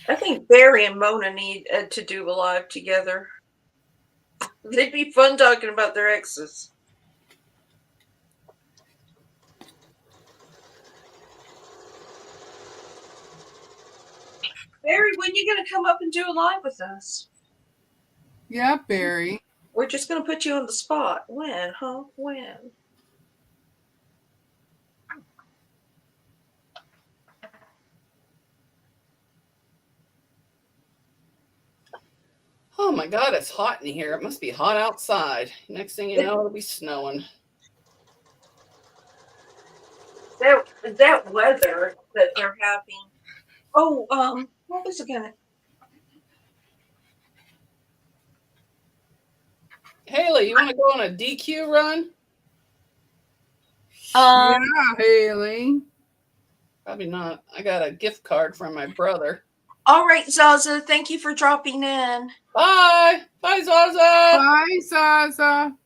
I think Barry and Mona need to do a live together. They'd be fun talking about their exes. Barry, when you gonna come up and do a live with us? Yeah, Barry. We're just gonna put you on the spot. When, huh? When? Oh my God, it's hot in here. It must be hot outside. Next thing you know, it'll be snowing. That weather that they're having. Oh, what was it gonna? Haley, you want to go on a DQ run? Yeah, Haley. Probably not. I got a gift card from my brother. All right, Zaza, thank you for dropping in. Bye. Bye, Zaza. Bye, Zaza.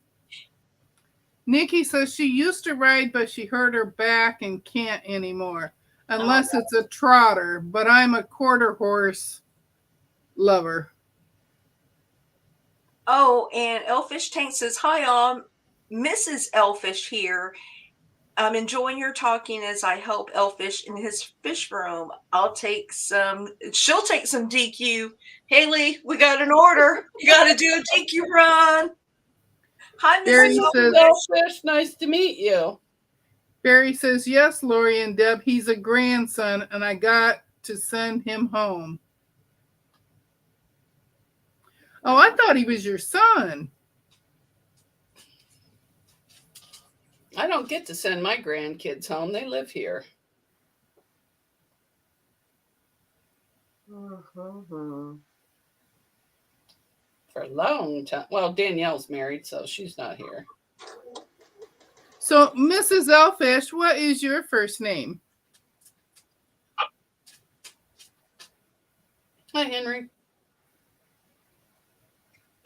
Nikki says she used to ride, but she hurt her back and can't anymore. Unless it's a trotter, but I'm a quarter horse lover. Oh, and Elfish Tank says, hi, Mrs. Elfish here. I'm enjoying your talking as I help Elfish in his fish room. She'll take some DQ. Haley, we got an order. You got to do a DQ run. Hi, Mrs. Elfish. Nice to meet you. Barry says, yes, Lori and Deb, he's a grandson, and I got to send him home. Oh, I thought he was your son. I don't get to send my grandkids home. They live here. Mm-hmm. For a long time. Well, Danielle's married, so she's not here. So, Mrs. Elfish, what is your first name? Hi, Henry.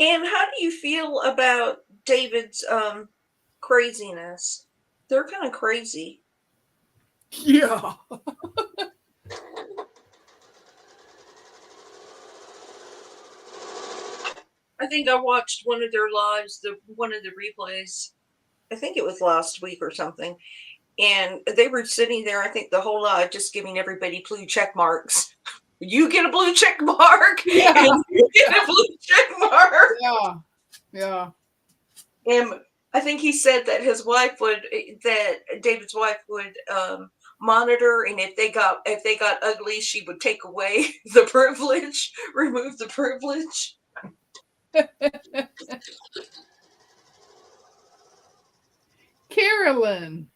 And how do you feel about David's craziness? They're kind of crazy. Yeah. I think I watched one of their lives, one of the replays. I think it was last week or something. And they were sitting there, I think the whole live, just giving everybody blue check marks. You get a blue check mark. Yeah. And you get a blue check mark. Yeah. Yeah. And I think he said that David's wife would monitor, and if they got ugly, she would take away the privilege, remove the privilege. Carolyn.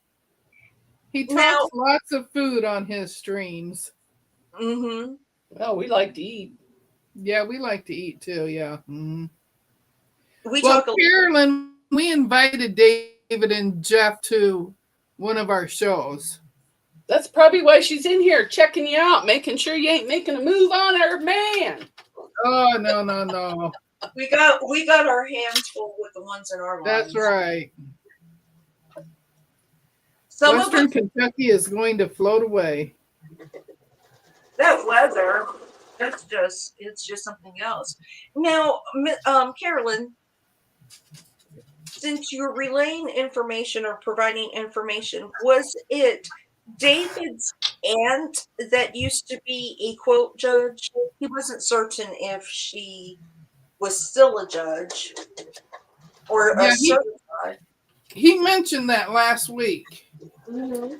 He talks lots of food on his streams. Mm-hmm. Well, we like to eat. Yeah, we like to eat too. Yeah. Mm-hmm. Carolyn, we invited David and Jeff to one of our shows. That's probably why she's in here checking you out, making sure you ain't making a move on her man. Oh, no. We got our hands full with the ones in our lives. That's right. Western Kentucky is going to float away. That weather, it's just something else. Now, Carolyn, since you're relaying information or providing information, was it David's aunt that used to be a quote judge? He wasn't certain if she was still a judge or a certified. He mentioned that last week. Mm-hmm.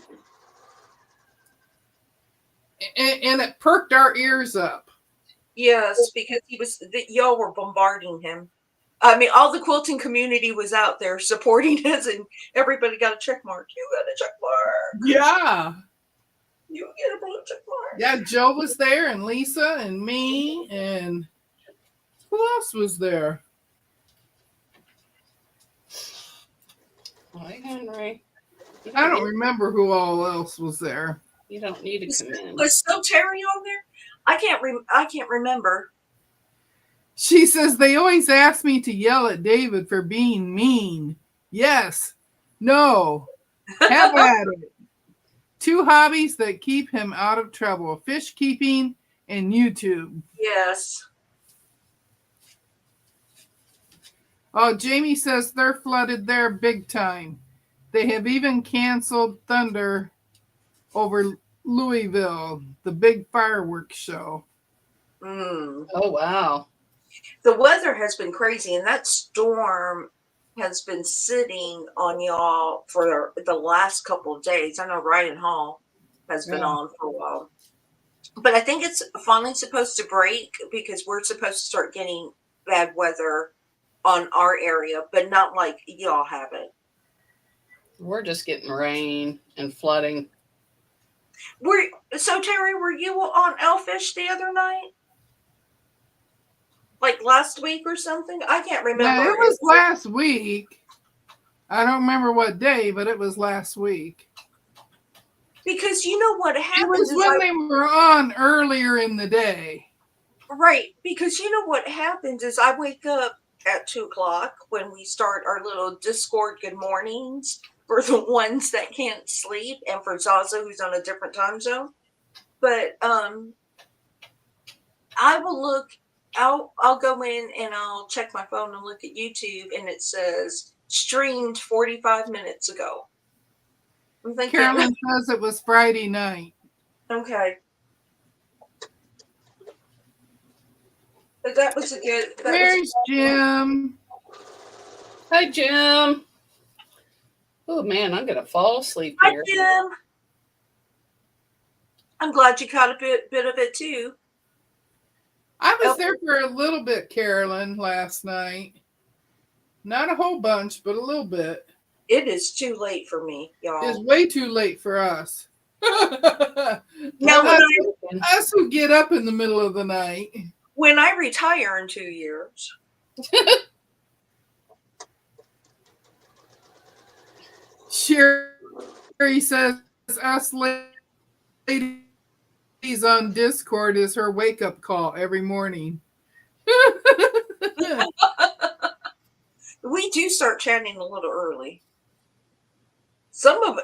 And it perked our ears up. Yes, because y'all were bombarding him. I mean, all the quilting community was out there supporting us, and everybody got a check mark. You got a check mark. Yeah. You get a blue check mark. Yeah, Joe was there, and Lisa, and me, and who else was there? Hi, Henry. I don't remember who all else was there. You don't need to come in. Was still Terry on there? I can't remember. She says they always ask me to yell at David for being mean. Yes. No. Have at it. 2 hobbies that keep him out of trouble: fish keeping and YouTube. Yes. Oh, Jamie says they're flooded there big time. They have even canceled Thunder over Louisville, the big fireworks show. Oh, wow. The weather has been crazy, and that storm has been sitting on y'all for the last couple of days. I know Ryan Hall has been Yeah. on for a while. But I think it's finally supposed to break because we're supposed to start getting bad weather on our area, but not like y'all have it. We're just getting rain and flooding. So Terry, were you on Elfish the other night? Like last week or something? I can't remember. Yeah, it was last week. I don't remember what day, but it was last week. Because you know what happens It was when they were on earlier in the day. Right, because you know what happens is I wake up at 2:00 when we start our little Discord good mornings for the ones that can't sleep and for Zaza who's on a different time zone. But I will look I'll go in and I'll check my phone and look at YouTube and it says streamed 45 minutes ago. I'm thinking Carolyn says it was Friday night. Okay. But that was a good. There's Jim. Hi, Jim. Oh, man, I'm going to fall asleep here. Hi, Jim. I'm glad you caught a bit of it, too. I was there for a little bit, Carolyn, last night. Not a whole bunch, but a little bit. It is too late for me, y'all. It's way too late for us. Now, us who get up in the middle of the night. When I retire in 2 years. Sherry says us ladies on Discord is her wake-up call every morning. We do start chatting a little early. Some of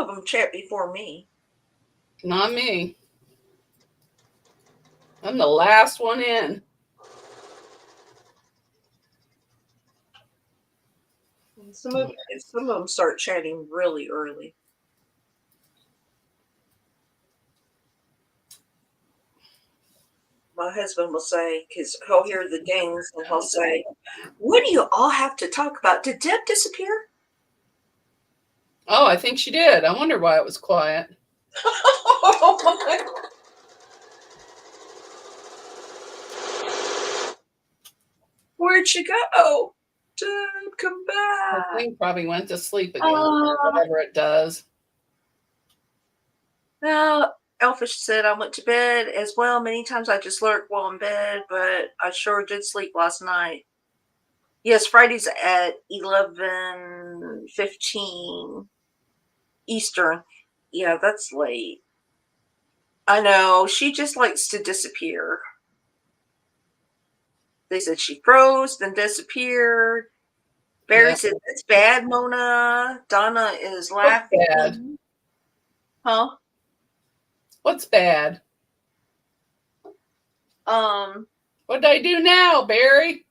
them chat before me. Not me. I'm the last one in. Some of them start chatting really early. My husband will say, because he'll hear the dings and he'll say, "What do you all have to talk about? Did Deb disappear?" Oh, I think she did. I wonder why it was quiet. Where'd she go? Deb, come back. The thing probably went to sleep again, whatever it does. Now, Elfish said I went to bed as well. Many times I just lurk while in bed, but I sure did sleep last night. Yes, Friday's at 11:15 Eastern. Yeah, that's late. I know. She just likes to disappear. They said she froze, then disappeared. Barry said, "It's bad, Mona." Donna is laughing. What's bad? Huh? What's bad? What did I do now, Barry?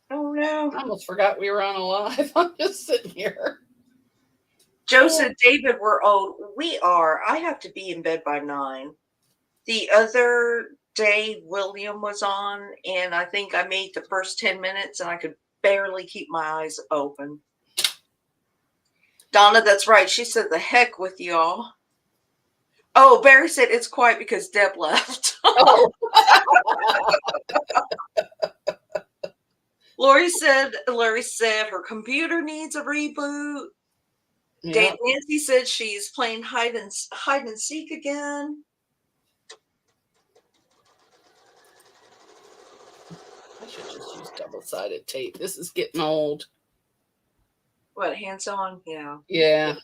Oh no. I almost forgot we were on a live. I'm just sitting here. Joe said, "David, we're old." We are. I have to be in bed by 9. The other day, William was on, and I think I made the first 10 minutes, and I could barely keep my eyes open. Donna, that's right. She said, "The heck with y'all." Oh, Barry said it's quiet because Deb left. Oh. Larry said her computer needs a reboot. Yeah. Nancy said she's playing hide and seek again. I should just use double-sided tape. This is getting old. What, hands-on? Yeah. Yeah.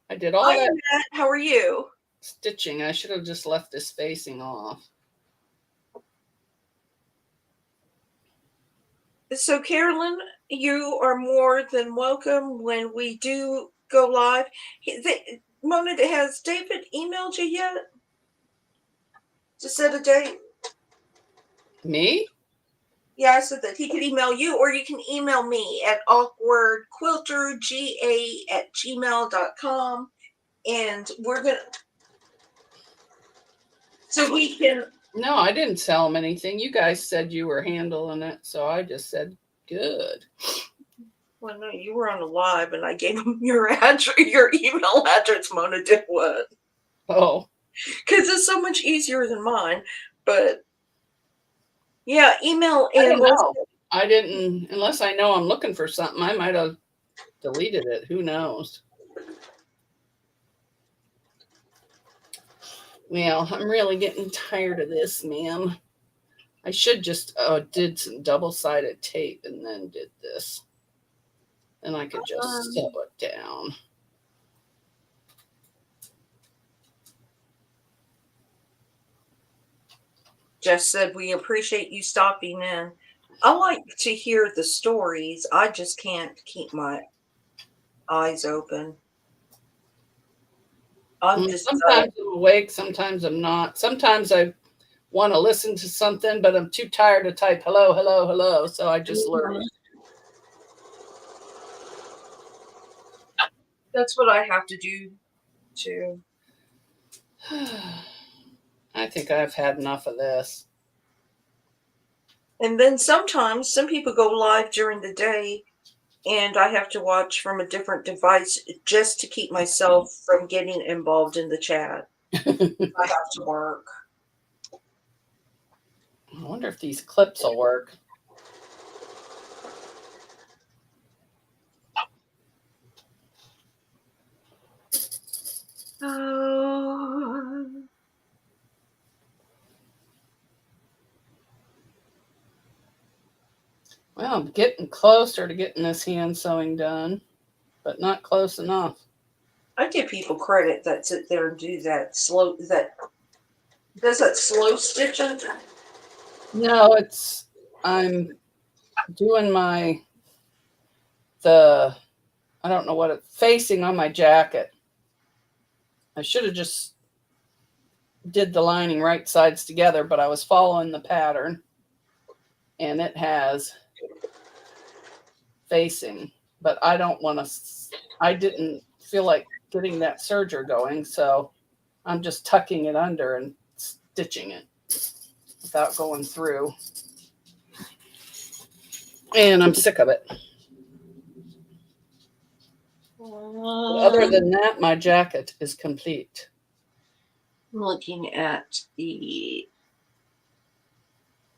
I did all that. Matt. How are you? Stitching. I should have just left the spacing off. So, Carolyn, you are more than welcome when we do go live. Mona, has David emailed you yet to set a date? Me? Yeah, I said that he could email you, or you can email me at awkwardquilterga@gmail.com. And we're going to... So we can. No, I didn't sell them anything. You guys said you were handling it, so I just said good. Well, no, you were on the live, and I gave them your address, your email address. Mona did what? Oh, because it's so much easier than mine. But yeah, email I and don't know. I didn't, unless I know I'm looking for something, I might have deleted it. Who knows? Well, I'm really getting tired of this, man. I should just did some double-sided tape and then did this. And I could just sew it down. Jeff said, we appreciate you stopping in. I like to hear the stories. I just can't keep my eyes open. Sometimes I'm awake, sometimes I'm not. Sometimes I want to listen to something, but I'm too tired to type hello, hello, hello. So I just learn. That's what I have to do too. I think I've had enough of this. And then sometimes some people go live during the day and I have to watch from a different device just to keep myself from getting involved in the chat. I have to work. I wonder if these clips will work. Well, I'm getting closer to getting this hand sewing done, but not close enough. I give people credit that sit there and do that slow, does that slow stitching? No, I'm doing I don't know what it's facing on my jacket. I should have just did the lining right sides together, but I was following the pattern and it has facing, but I don't want to, I didn't feel like getting that serger going. So I'm just tucking it under and stitching it without going through. And I'm sick of it. But other than that, my jacket is complete. I'm looking at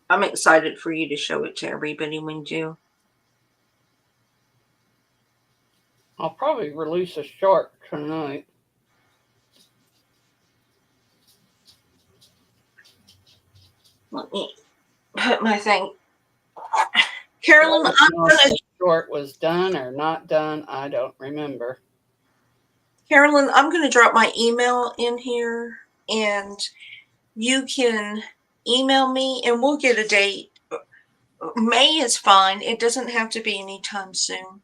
I'm excited for you to show it to everybody when you do. I'll probably release a short tonight. Let me put my thing. Carolyn, I'm going to... short was done or not done. I don't remember. Carolyn, I'm going to drop my email in here and you can email me and we'll get a date. May is fine. It doesn't have to be anytime soon.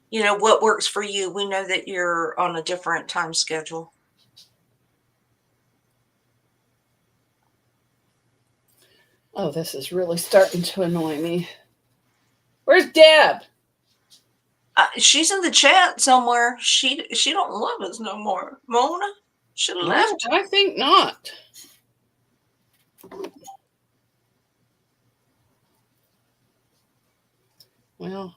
You know, what works for you. We know that you're on a different time schedule. Oh, this is really starting to annoy me. Where's Deb? She's in the chat somewhere. She don't love us no more. Mona, she left. I think not. Well,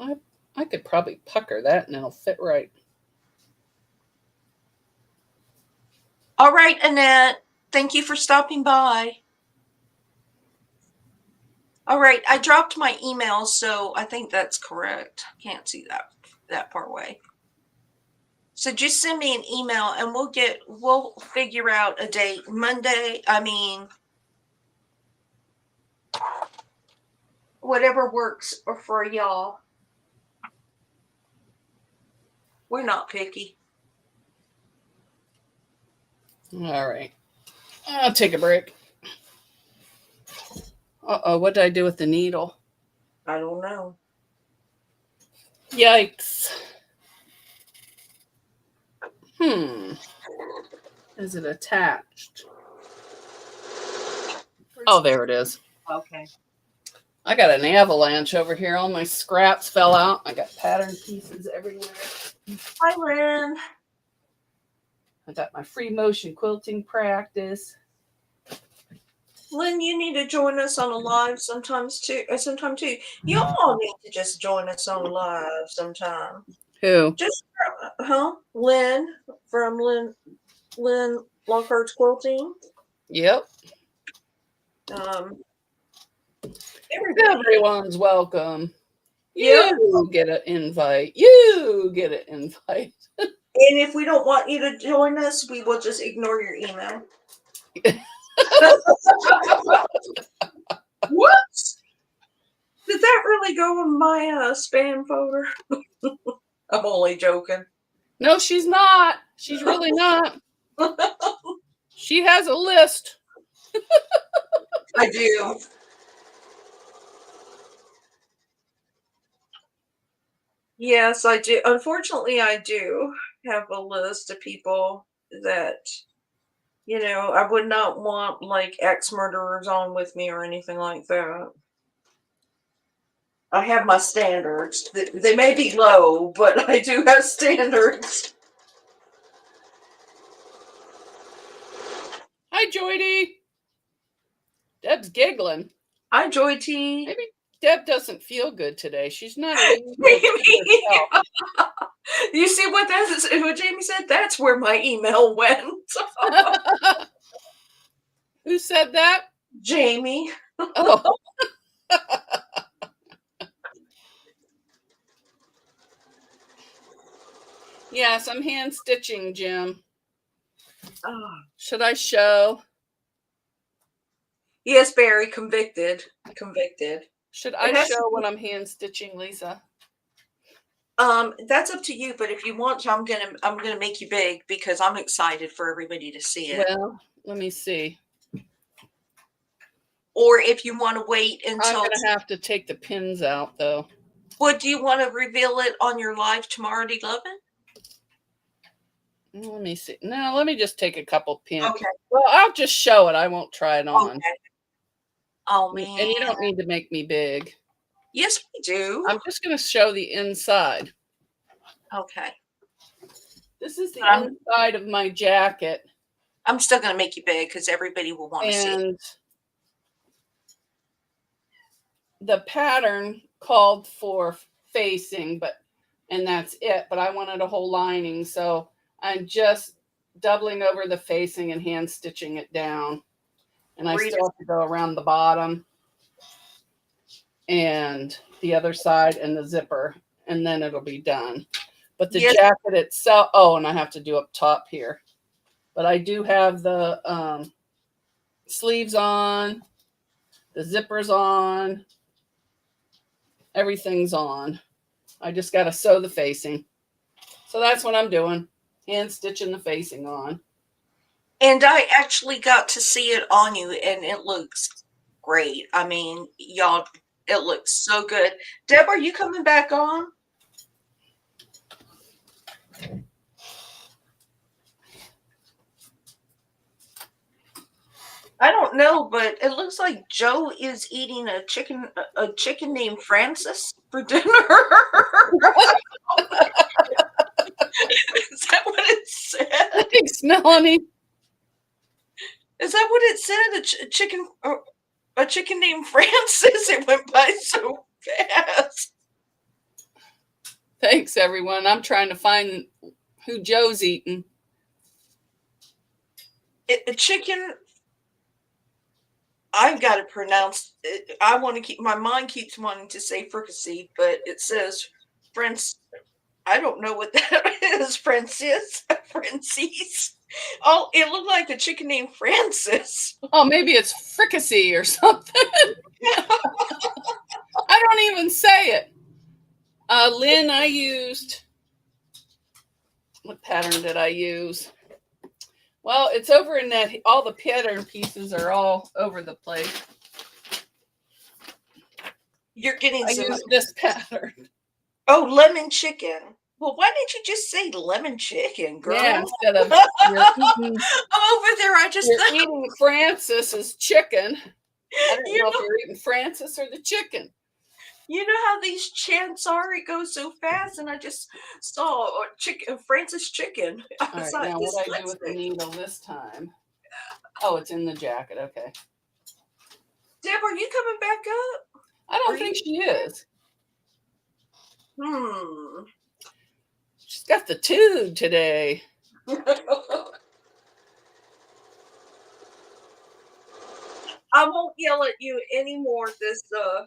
I could probably pucker that and it'll fit right. All right, Annette. Thank you for stopping by. All right, I dropped my email, so I think that's correct. Can't see that far away. So just send me an email and we'll figure out a date. Whatever works for y'all. We're not picky. All right. I'll take a break. Uh-oh, what did I do with the needle? I don't know. Yikes. Is it attached? Oh, there it is. Okay. I got an avalanche over here. All my scraps fell out. I got pattern pieces everywhere. Hi, Lynn. I got my free motion quilting practice. Lynn, you need to join us on a live sometime too. You all need to just join us on a live sometime. Who? Just Lynn from Lynn Lockhart's Quilting. Yep. Everyone's welcome. You get an invite. You get an invite. And if we don't want you to join us, we will just ignore your email. What? Did that really go in my spam folder? I'm only joking. No, she's not. She's really not. She has a list. I do. Yes, I do. Unfortunately, I do have a list of people that, I would not want like ex-murderers on with me or anything like that. I have my standards. They may be low, but I do have standards. Hi, Joy. Deb's giggling. Hi, Joy T. Maybe Deb doesn't feel good today. She's not. You see what Jamie said? That's where my email went. Who said that? Jamie. Oh. Yes, I'm hand stitching, Jim. Oh. Should I show? Yes, Barry, convicted. Should I show when I'm hand stitching, Lisa? That's up to you, but if you want to, I'm gonna make you big because I'm excited for everybody to see it. Well, let me see. Or if you want to wait until I'm gonna have to take the pins out though. What do you want to reveal it on your live tomorrow at 11? Let me see. No, let me just take a couple pins. Okay. Well, I'll just show it. I won't try it on. Okay. Oh man. And you don't need to make me big. Yes, we do. I'm just going to show the inside. Okay. This is the inside of my jacket. I'm still going to make you big because everybody will want to see it. And the pattern called for facing, and that's it. But I wanted a whole lining, so I'm just doubling over the facing and hand stitching it down. And I still have to go around the bottom and the other side and the zipper, and then it'll be done. But the jacket itself, and I have to do up top here. But I do have the sleeves on, the zippers on, everything's on. I just got to sew the facing. So that's what I'm doing, hand stitching the facing on. And I actually got to see it on you, and it looks great. I mean, y'all, it looks so good. Deb, are you coming back on? I don't know, but it looks like Joe is eating a chicken named Francis for dinner. Is that what it said? Thanks, Melanie. Is that what it said? A chicken named Francis? It went by so fast. Thanks, everyone. I'm trying to find who Joe's eating. A chicken. I've got to pronounce it. I want to keep, my mind keeps wanting to say fricassee, but it says Francis. I don't know what that is. Francis. Oh, it looked like a chicken named Francis. Oh, maybe it's fricassee or something. I don't even say it. Lynn, I used, what pattern did I use? Well, it's over in that, all the pattern pieces are all over the place. You're getting I used this pattern. Oh, lemon chicken. Well, why didn't you just say lemon chicken, girl? Yeah, instead of I'm over there. I just you're eating Francis's chicken. I don't know if you're eating Francis or the chicken. You know how these chants are? It goes so fast, and I just saw Francis chicken. All right, now what do I do with the needle this time? Oh, it's in the jacket. Okay. Deb, are you coming back up? I don't think she is. She's got the tube today. I won't yell at you anymore this live.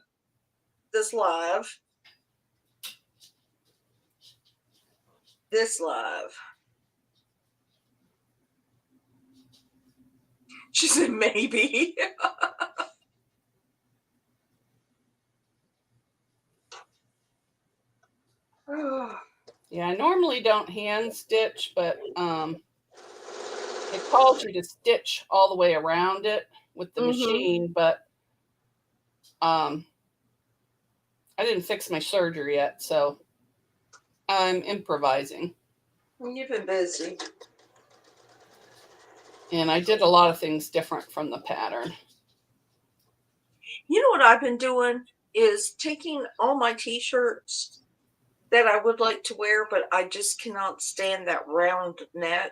This live. She said maybe. Yeah, I normally don't hand stitch, but it calls you to stitch all the way around it with the machine, but I didn't fix my serger yet, so I'm improvising. You've been busy. And I did a lot of things different from the pattern. You know what I've been doing is taking all my t-shirts that I would like to wear, but I just cannot stand that round neck.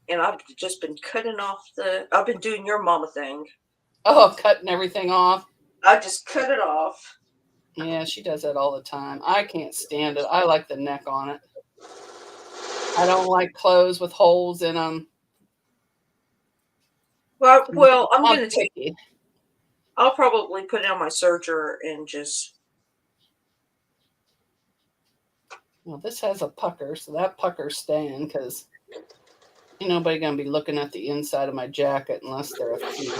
And I've just been cutting off I've been doing your mama thing. Oh, cutting everything off. I just cut it off. Yeah, she does that all the time. I can't stand it. I like the neck on it. I don't like clothes with holes in them. Well, I'm going to take it. I'll probably put it on my serger and just. Well, this has a pucker, so that pucker's staying because ain't nobody going to be looking at the inside of my jacket unless they're a few.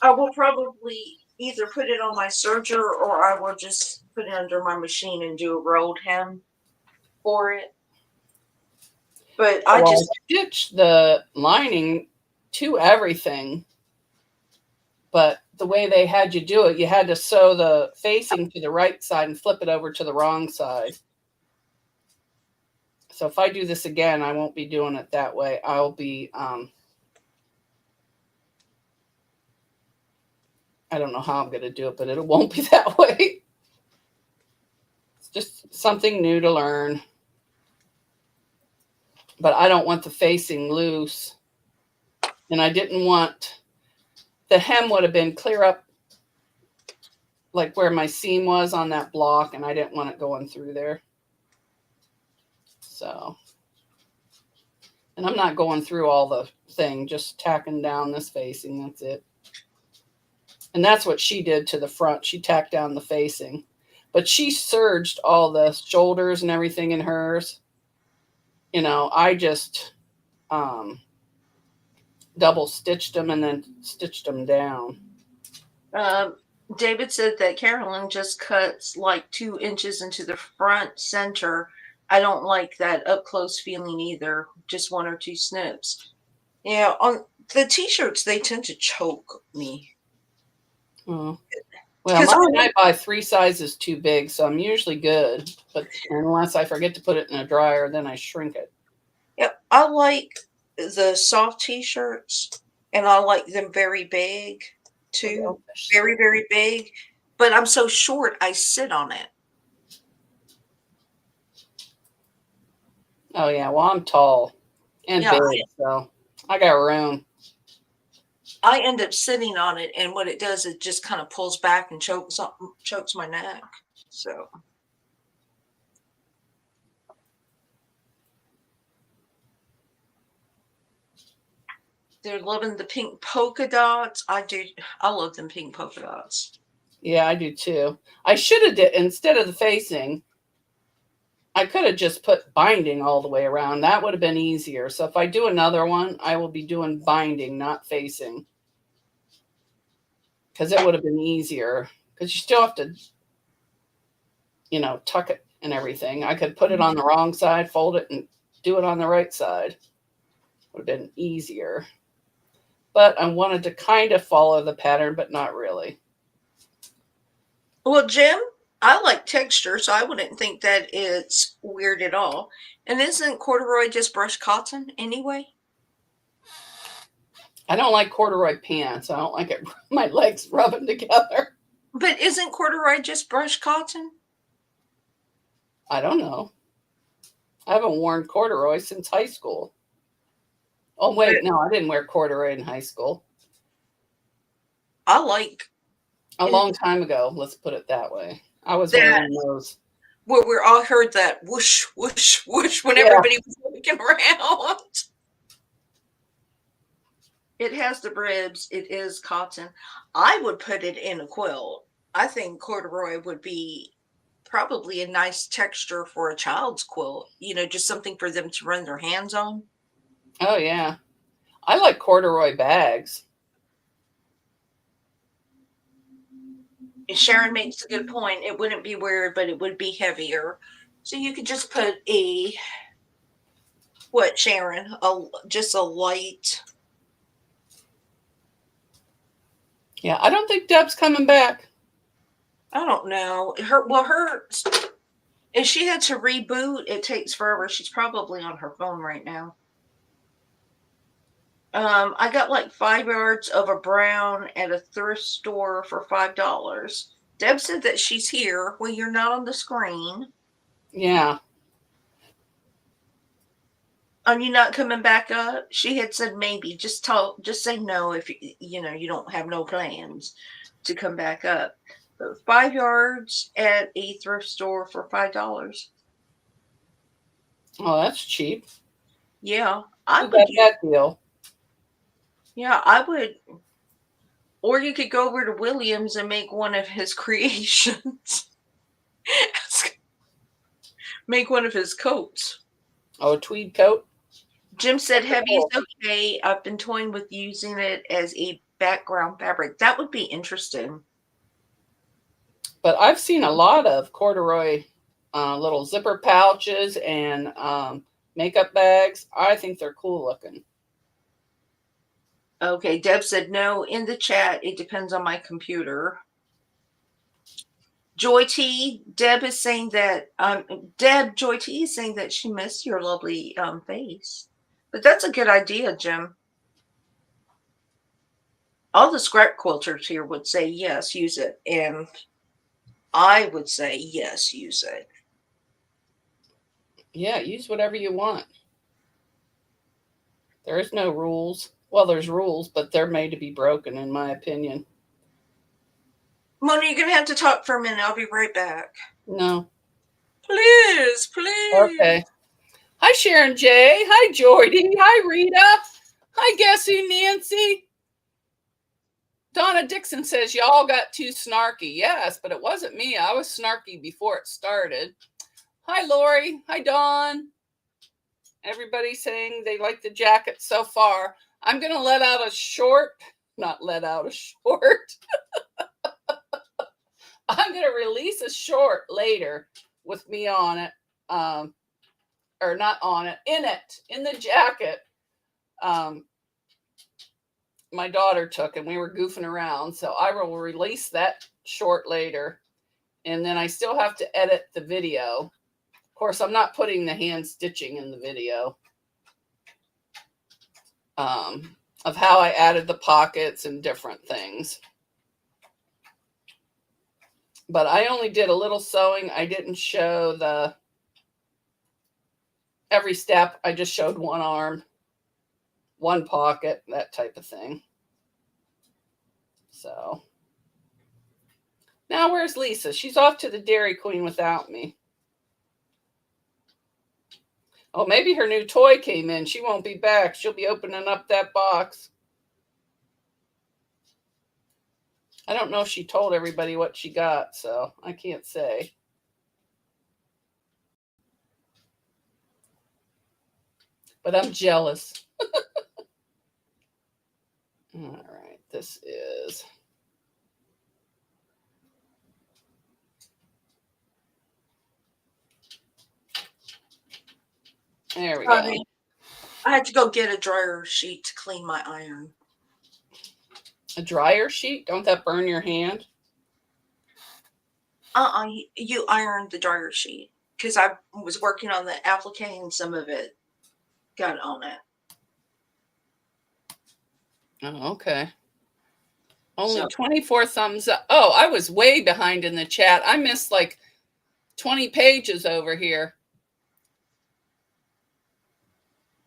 I will probably either put it on my serger or I will just put it under my machine and do a rolled hem for it. But I just stitch the lining to everything. But the way they had you do it, you had to sew the facing to the right side and flip it over to the wrong side. So if I do this again, I won't be doing it that way. I'll be, I don't know how I'm going to do it, but it won't be that way. It's just something new to learn. But I don't want the facing loose. And I didn't want, the hem would have been clear up like where my seam was on that block, and I didn't want it going through there. So, and I'm not going through all the thing, just tacking down this facing, that's it. And that's what she did to the front. She tacked down the facing. But she serged all the shoulders and everything in hers. You know, I just double stitched them and then stitched them down. David said that Carolyn just cuts like 2 inches into the front center. I don't like that up close feeling either. Just 1 or 2 snips. Yeah, on the t-shirts, they tend to choke me. Oh. Well, I buy 3 sizes too big, so I'm usually good. But unless I forget to put it in a dryer, then I shrink it. Yep, I like the soft t-shirts, and I like them very big too. Very, very big. But I'm so short, I sit on it. Oh, yeah. Well, I'm tall and big, so I got room. I end up sitting on it, and what it does, it just kind of pulls back and chokes my neck. So. They're loving the pink polka dots. I love them pink polka dots. Yeah, I do too. I should have did, instead of the facing, I could have just put binding all the way around. That would have been easier. So if I do another one, I will be doing binding, not facing. Because it would have been easier. Because you still have to, you know, tuck it and everything. I could put it on the wrong side, fold it, and do it on the right side. Would have been easier. But I wanted to kind of follow the pattern, but not really. Well, Jim, I like texture, so I wouldn't think that it's weird at all. And isn't corduroy just brushed cotton anyway? I don't like corduroy pants. I don't like it, my legs rubbing together. But isn't corduroy just brushed cotton? I don't know. I haven't worn corduroy since high school. Oh, wait, no, I didn't wear corduroy in high school. I like A long time ago, let's put it that way. I was wearing those. Where we all heard that whoosh, whoosh, whoosh when everybody was looking around. It has the ribs. It is cotton. I would put it in a quilt. I think corduroy would be probably a nice texture for a child's quilt. Just something for them to run their hands on. Oh, yeah. I like corduroy bags. Sharon makes a good point. It wouldn't be weird, but it would be heavier. So you could just put what, Sharon? Just a light. Yeah, I don't think Deb's coming back. I don't know. If she had to reboot, it takes forever. She's probably on her phone right now. I got like 5 yards of a brown at a thrift store for $5. Deb said that she's here. Well, you're not on the screen. Yeah. Are you not coming back up? She had said maybe. Just say no if you don't have no plans to come back up. But 5 yards at a thrift store for $5. Oh, that's cheap. Yeah, I would get that deal. Yeah, I would. Or you could go over to Williams and make one of his creations. Make one of his coats. Oh, a tweed coat? Jim said heavy is okay. I've been toying with using it as a background fabric. That would be interesting. But I've seen a lot of corduroy little zipper pouches and makeup bags. I think they're cool looking. Okay, Deb said no in the chat. It depends on my computer. Joy T, Deb is saying that Joy T is saying that she missed your lovely face. But that's a good idea, Jim. All the scrap quilters here would say yes, use it. And I would say yes, use it. Yeah, use whatever you want. There is no rules. Well, there's rules, but they're made to be broken, in my opinion. Mona, you're going to have to talk for a minute. I'll be right back. No. Please. Okay. Hi, Sharon J. Hi, Jordy. Hi, Rita. Hi, Guessy Nancy. Donna Dixon says, y'all got too snarky. Yes, but it wasn't me. I was snarky before it started. Hi, Lori. Hi, Dawn. Everybody saying they like the jacket so far. I'm going to let out a short. Not let out a short. I'm going to release a short later with me on it. Or not on it. In the jacket. My daughter took and we were goofing around. So I will release that short later. And then I still have to edit the video. Of course, I'm not putting the hand stitching in the video. Of how I added the pockets and different things. But I only did a little sewing. I didn't show every step. I just showed one arm, one pocket, that type of thing. So now where's Lisa? She's off to the Dairy Queen without me. Oh, maybe her new toy came in. She won't be back. She'll be opening up that box. I don't know if she told everybody what she got, so I can't say. But I'm jealous. All right, this is... There we go. I had to go get a dryer sheet to clean my iron. A dryer sheet? Don't that burn your hand? You ironed the dryer sheet because I was working on the applique and some of it got on it. Oh, okay. Only 24 thumbs up. Oh, I was way behind in the chat. I missed like 20 pages over here.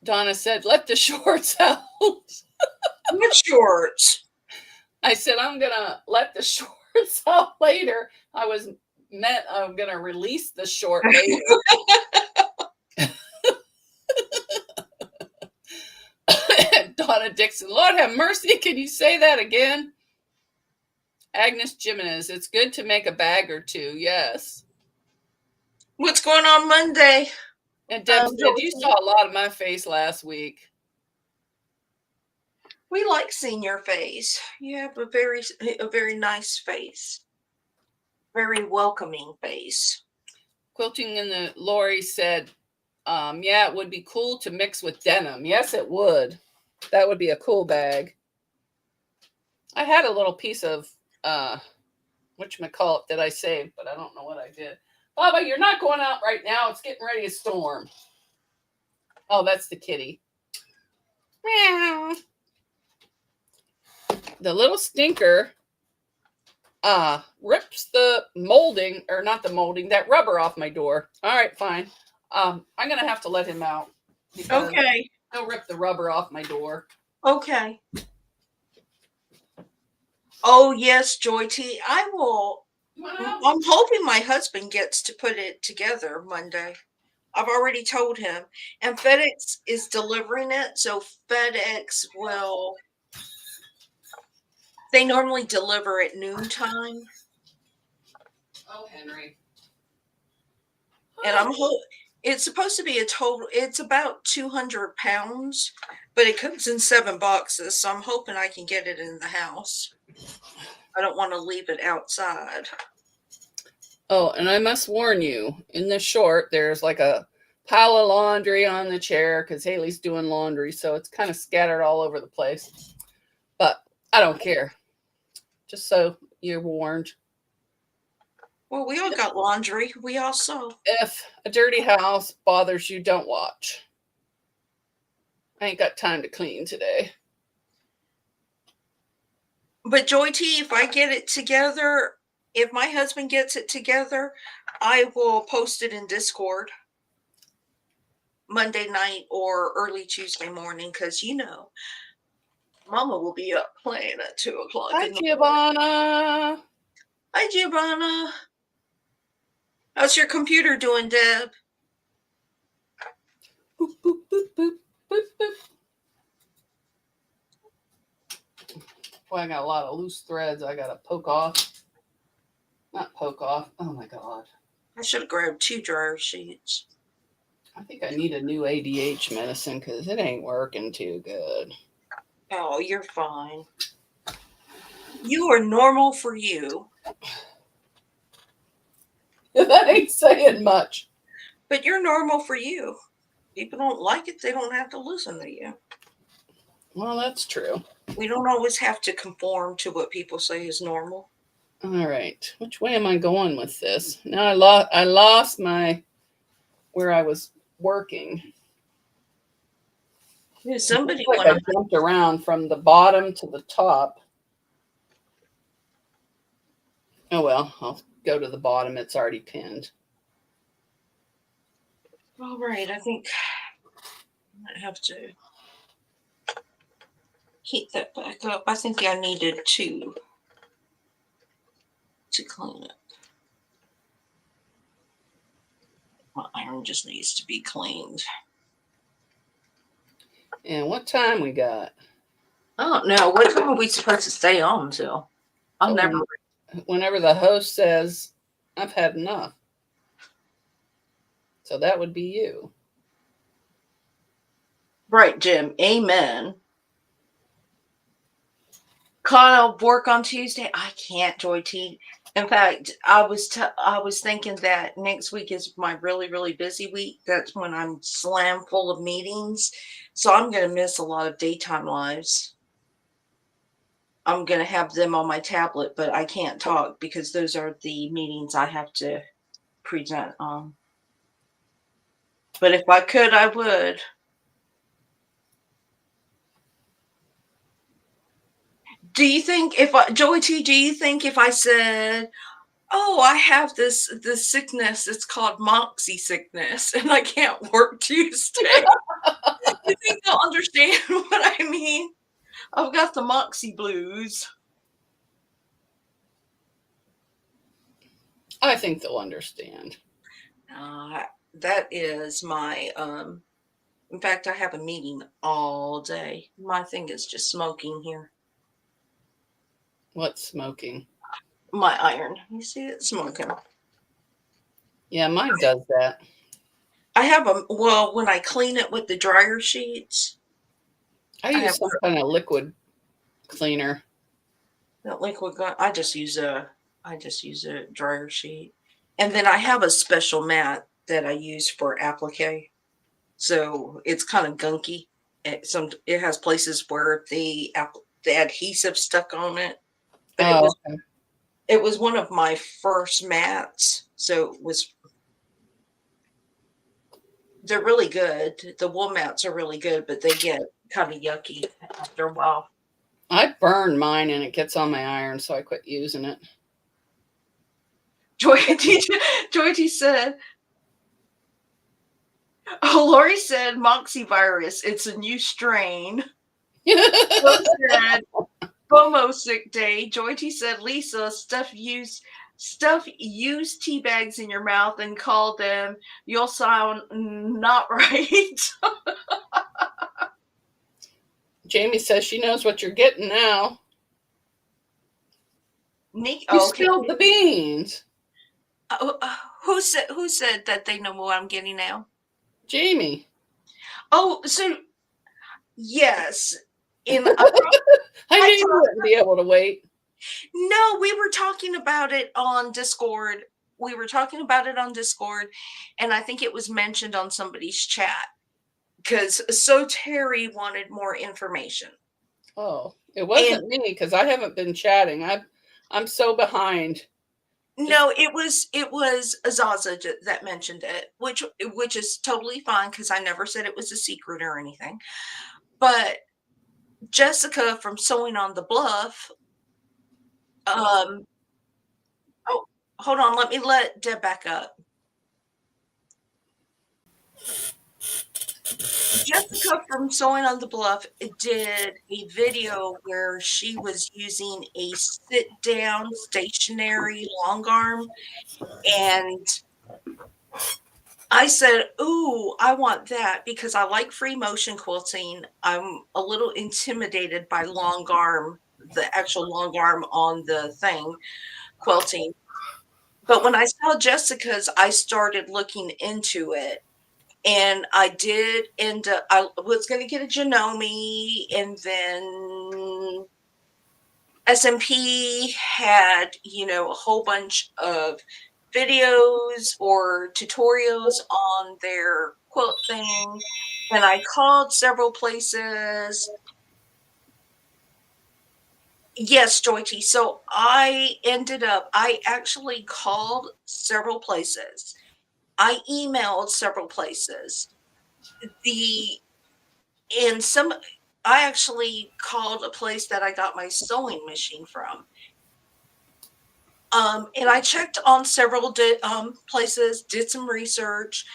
Donna said, let the shorts out. What shorts? I said, I'm going to let the shorts turns out later I'm going to release the short later. Donna Dixon, Lord have mercy. Can you say that again? Agnes Jimenez, it's good to make a bag or two. Yes. What's going on Monday? And Deb said, you saw a lot of my face last week. We like seeing your face. You have a very nice face. Very welcoming face. Quilting in the Lori said, yeah, it would be cool to mix with denim. Yes, it would. That would be a cool bag. I had a little piece of whatchamacallit that I saved, but I don't know what I did. Baba, you're not going out right now. It's getting ready to storm. Oh, that's the kitty. Meow. The little stinker rips the molding, or not the molding, that rubber off my door. All right, fine. I'm going to have to let him out. Okay. He'll rip the rubber off my door. Okay. Oh, yes, Joy T. I will. I'm hoping my husband gets to put it together Monday. I've already told him. And FedEx is delivering it. So FedEx will. They normally deliver at noontime. Oh, Henry. And it's supposed to be a total. It's about 200 pounds, but it comes in 7 boxes. So I'm hoping I can get it in the house. I don't want to leave it outside. Oh, and I must warn you, in the short, there's like a pile of laundry on the chair because Haley's doing laundry. So it's kind of scattered all over the place. But I don't care. Just so you're warned. Well, we all got laundry. We all sew. If a dirty house bothers you, don't watch. I ain't got time to clean today. But Joy T, if I get it together, if my husband gets it together, I will post it in Discord Monday night or early Tuesday morning because, Mama will be up playing at 2 o'clock. Hi, Giovanna. Hi, Giovanna. How's your computer doing, Deb? Boop, boop, boop, boop, boop, boop. Boy, I got a lot of loose threads I got to poke off. Not poke off. Oh, my God. I should have grabbed 2 dryer sheets. I think I need a new ADH medicine because it ain't working too good. Oh, you're fine. You are normal for you. That ain't saying much. But you're normal for you. People don't like it, they don't have to listen to you. Well, that's true. We don't always have to conform to what people say is normal. All right. Which way am I going with this? Now I lost my where I was working. Somebody I jumped around from the bottom to the top. Oh, well, I'll go to the bottom. It's already pinned. All right. I think I might have to heat that back up. I think I needed to clean it. My iron just needs to be cleaned. And what time we got? I don't know. What time are we supposed to stay on till? Whenever the host says, I've had enough. So that would be you. Right, Jim. Amen. Kyle, work on Tuesday. I can't, Joy T. In fact, I was thinking that next week is my really, really busy week. That's when I'm slam full of meetings. So I'm going to miss a lot of daytime lives. I'm going to have them on my tablet, but I can't talk because those are the meetings I have to present on. But if I could, I would. Do you think Joey T, do you think if I said, oh, I have this sickness, it's called Moxie sickness, and I can't work Tuesday, you think they'll understand what I mean? I've got the Moxie blues. I think they'll understand. That is my in fact, I have a meeting all day. My thing is just smoking here. What's smoking? My iron. You see it smoking. Yeah, mine does that. I have when I clean it with the dryer sheets. I use some kind of liquid cleaner. That liquid I just use a dryer sheet. And then I have a special mat that I use for applique. So it's kind of gunky. It has places where the adhesive stuck on it. But it was one of my first mats. So they're really good. The wool mats are really good, but they get kind of yucky after a while. I burn mine and it gets on my iron, so I quit using it. Joy said, oh, Lori said moxie virus. It's a new strain. Rose said, FOMO sick day. Joy said, Lisa, stuff use tea bags in your mouth and call them. You'll sound not right. Jamie says she knows what you're getting now. Nick, you spilled the beans. Who said that they know what I'm getting now? Jamie. Oh, so yes. I knew you wouldn't be able to wait. No, we were talking about it on Discord. And I think it was mentioned on somebody's chat. Because Terry wanted more information. Oh, it wasn't me because I haven't been chatting. I'm so behind. No, it was Zaza that mentioned it, which is totally fine because I never said it was a secret or anything. But Jessica from Sewing on the Bluff. Oh, hold on. Let me let Deb back up. Jessica from Sewing on the Bluff did a video where she was using a sit-down stationary long arm, and I said, ooh, I want that because I like free motion quilting. I'm a little intimidated by long arm, the actual long arm on the thing, quilting. But when I saw Jessica's, I started looking into it. And I did end up, I was going to get a Janome, and then SMP had, a whole bunch of videos or tutorials on their quilt thing. And I called several places. Yes, Joyty. So I actually called several places. I emailed several places. I actually called a place that I got my sewing machine from. And I checked on several places, did some research,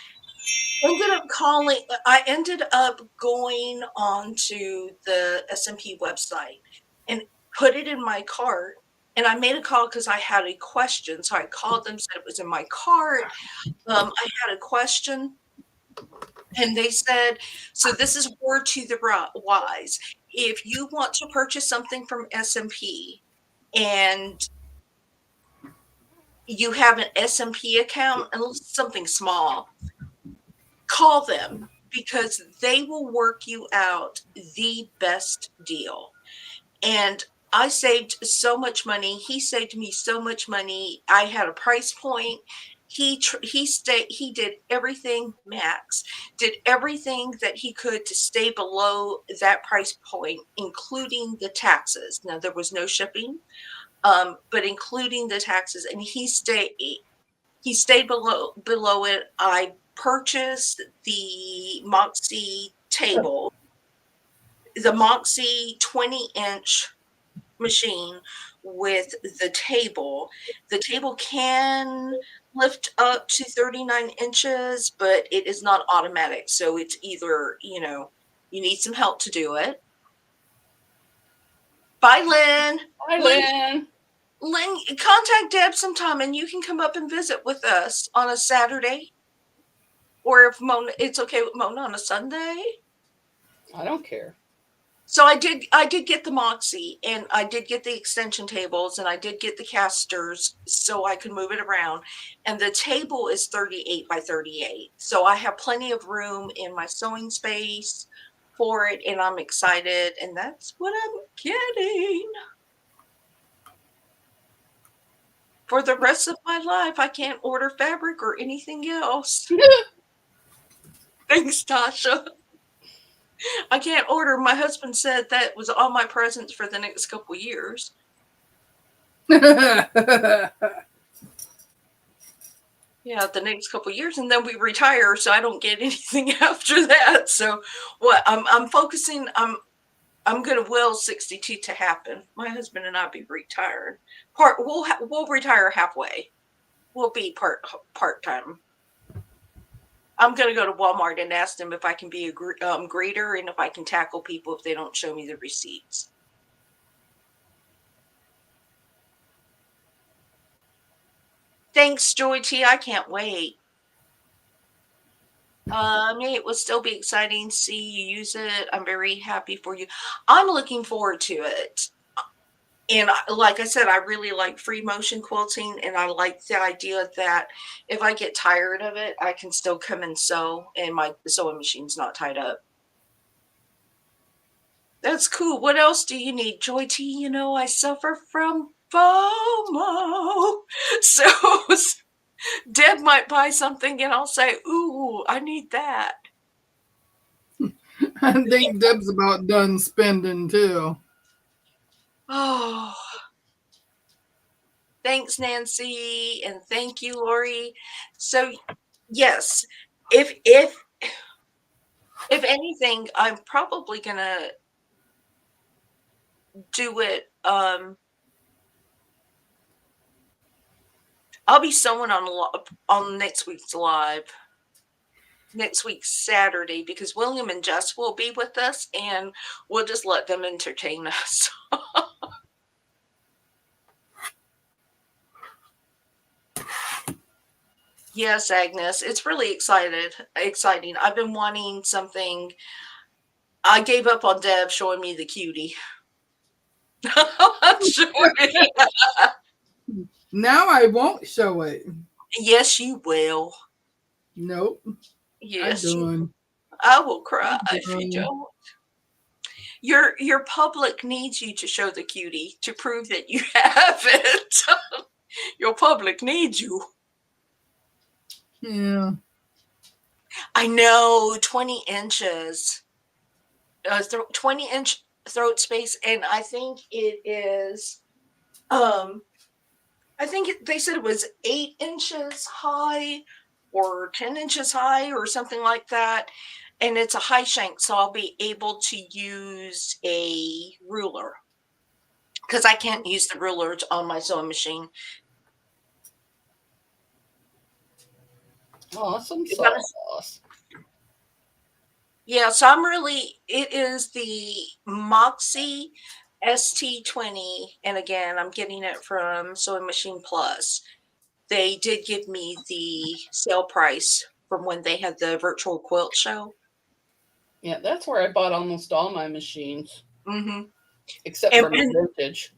I ended up going onto the SMP website and put it in my cart. And I made a call because I had a question. So I called them, said it was in my cart. I had a question. And they said, so this is word to the wise. If you want to purchase something from SMP and you have an SMP account and something small, call them because they will work you out the best deal. And I saved so much money. He saved me so much money. I had a price point. He did everything, Max did everything that he could to stay below that price point, including the taxes. Now there was no shipping, but including the taxes, and he stayed below it. I purchased the Moxie table, the Moxie 20-inch machine with the table. The table can lift up to 39 inches, but it is not automatic. So it's either, you need some help to do it. Bye, Lynn. Hi, Lynn. Lynn, contact Deb sometime and you can come up and visit with us on a Saturday. Or if Mona, it's okay with Mona on a Sunday. I don't care. So I did get the Moxie, and I did get the extension tables, and I did get the casters so I could move it around. And the table is 38 by 38. So I have plenty of room in my sewing space for it, and I'm excited, and that's what I'm getting. For the rest of my life, I can't order fabric or anything else. Thanks, Tasha. I can't order. My husband said that was all my presents for the next couple years. Yeah, the next couple years, and then we retire, so I don't get anything after that. So, what I'm focusing. I'm going to will 62 to happen. My husband and I be retired. We'll retire halfway. We'll be part time. I'm going to go to Walmart and ask them if I can be a greeter and if I can tackle people if they don't show me the receipts. Thanks, Joy T. I can't wait. It will still be exciting to see you use it. I'm very happy for you. I'm looking forward to it. And like I said, I really like free motion quilting, and I like the idea that if I get tired of it, I can still come and sew, and my sewing machine's not tied up. That's cool. What else do you need, Joy T? You know, I suffer from FOMO. So Deb might buy something, and I'll say, ooh, I need that. I think Deb's about done spending, too. Oh, thanks, Nancy, and thank you, Lori. So, yes, if anything, I'm probably gonna do it. I'll be sewing on next week's live, next week's Saturday, because William and Jess will be with us, and we'll just let them entertain us. Yes, Agnes, it's really exciting. I've been wanting something. I gave up on Deb showing me the cutie. Now I won't show it. Yes, you will. Nope. Yes, I will cry if you don't. Your public needs you to show the cutie to prove that you have it. Your public needs you. Yeah. I know, 20 inches. 20-inch throat space, and I think it is I think they said it was 8 inches high or 10 inches high or something like that. And it's a high shank, so I'll be able to use a ruler because I can't use the rulers on my sewing machine. Awesome sauce. Yeah, so it is the Moxie ST20, and again, I'm getting it from Sewing Machine Plus. They did give me the sale price from when they had the virtual quilt show. Yeah, that's where I bought almost all my machines. Mm-hmm. Except for my vintage.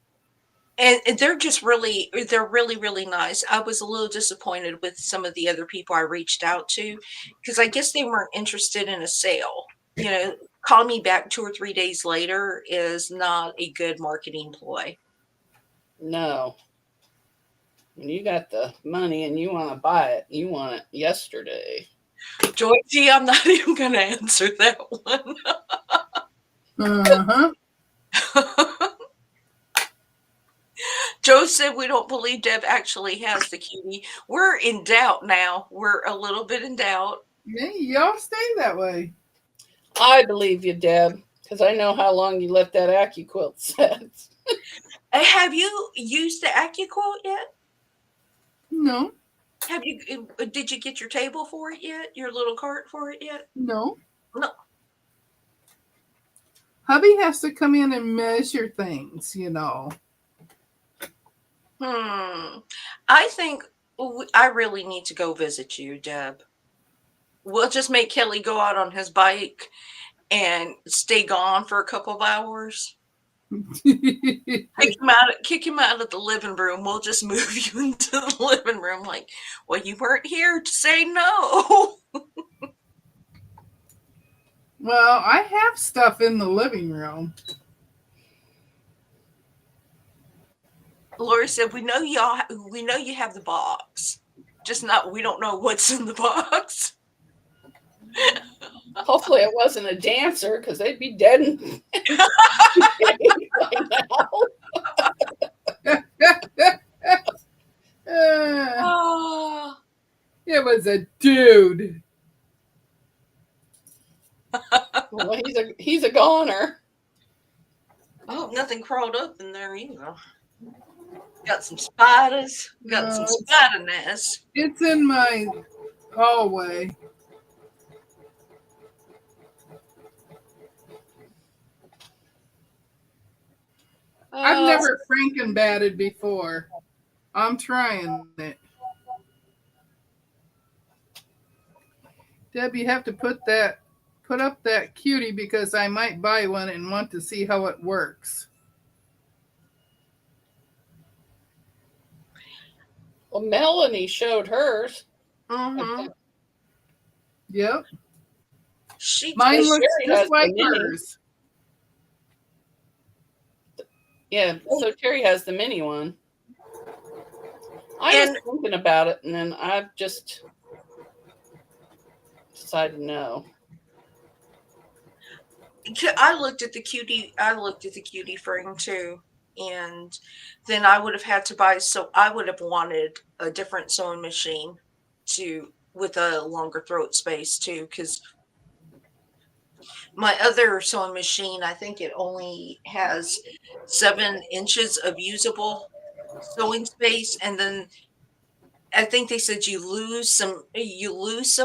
And they're really, really nice. I was a little disappointed with some of the other people I reached out to because I guess they weren't interested in a sale. You know, calling me back 2 or 3 days later is not a good marketing ploy. No. When you got the money and you want to buy it, you want it yesterday. Georgie, I'm not even going to answer that one. Uh-huh. Joe said we don't believe Deb actually has the cutie. We're in doubt now. We're a little bit in doubt. Yeah, y'all stay that way. I believe you, Deb, because I know how long you left that AccuQuilt set. Have you used the AccuQuilt yet? No. Did you get your table for it yet? Your little cart for it yet? No. No. Hubby has to come in and measure things, you know. I think I really need to go visit you, Deb. We'll just make Kelly go out on his bike and stay gone for a couple of hours. Kick him out of the living room. We'll just move you into the living room. Like, well, you weren't here to say no. Well, I have stuff in the living room. Lori said, we know you have the box. Just we don't know what's in the box. Hopefully it wasn't a dancer, because they'd be dead right now. It was a dude. Well, he's a goner. Oh, nothing crawled up in there either. Got some spiders. Got some spider nests. It's in my hallway. I've never Franken-batted before. I'm trying it. Deb, you have to put up that cutie, because I might buy one and want to see how it works. Well, Melanie showed hers. Mm-hmm. Yep. Mine looks just like hers. Yeah, so Terry has the mini one. I was thinking about it, and then I just decided no. I looked at the cutie frame too, and then I would have had to buy. So I would have wanted a different sewing machine with a longer throat space too, because my other sewing machine, I think it only has 7 inches of usable sewing space, and then I think they said you lose some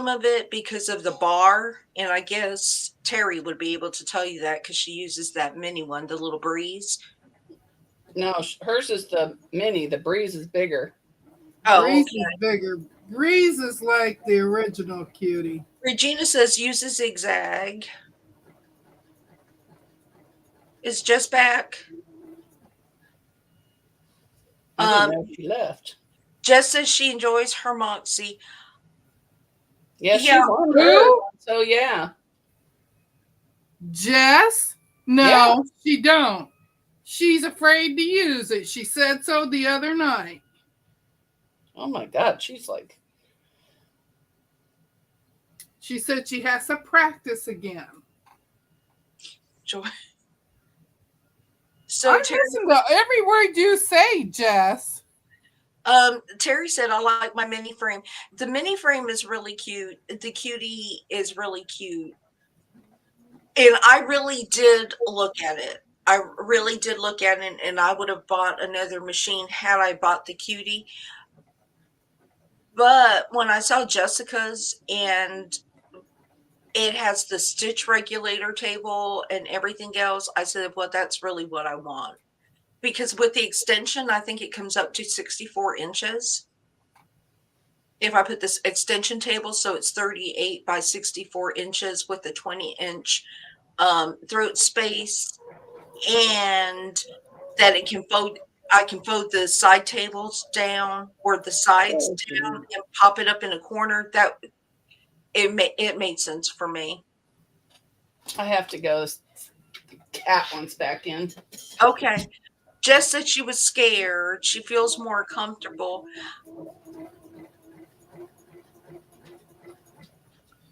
of it because of the bar, and I guess Terry would be able to tell you that because she uses that mini one, the little Breeze. No, hers is the mini. The Breeze is bigger. Oh, Breeze is bigger. Breeze is like the original cutie. Regina says use a zigzag. Is Jess back? I didn't know she left. Jess says she enjoys her Moxie. Yeah, she's on her. So yeah. Jess? No, she don't. She's afraid to use it. She said so the other night. Oh my God, she's like. She said she has to practice again. Joy. So I listen to every word you say, Jess. Terry said, I like my mini frame. The mini frame is really cute. The cutie is really cute. And I really did look at it. And I would have bought another machine had I bought the cutie. But when I saw Jessica's, and it has the stitch regulator table and everything else, I said, well, that's really what I want. Because with the extension, I think it comes up to 64 inches. If I put this extension table, so it's 38 by 64 inches with a 20-inch throat space, and that it can fold. I can fold the side tables down or the sides down and pop it up in a corner. That it made sense for me. I have to go. The cat wants back in. Okay. Jess said she was scared. She feels more comfortable.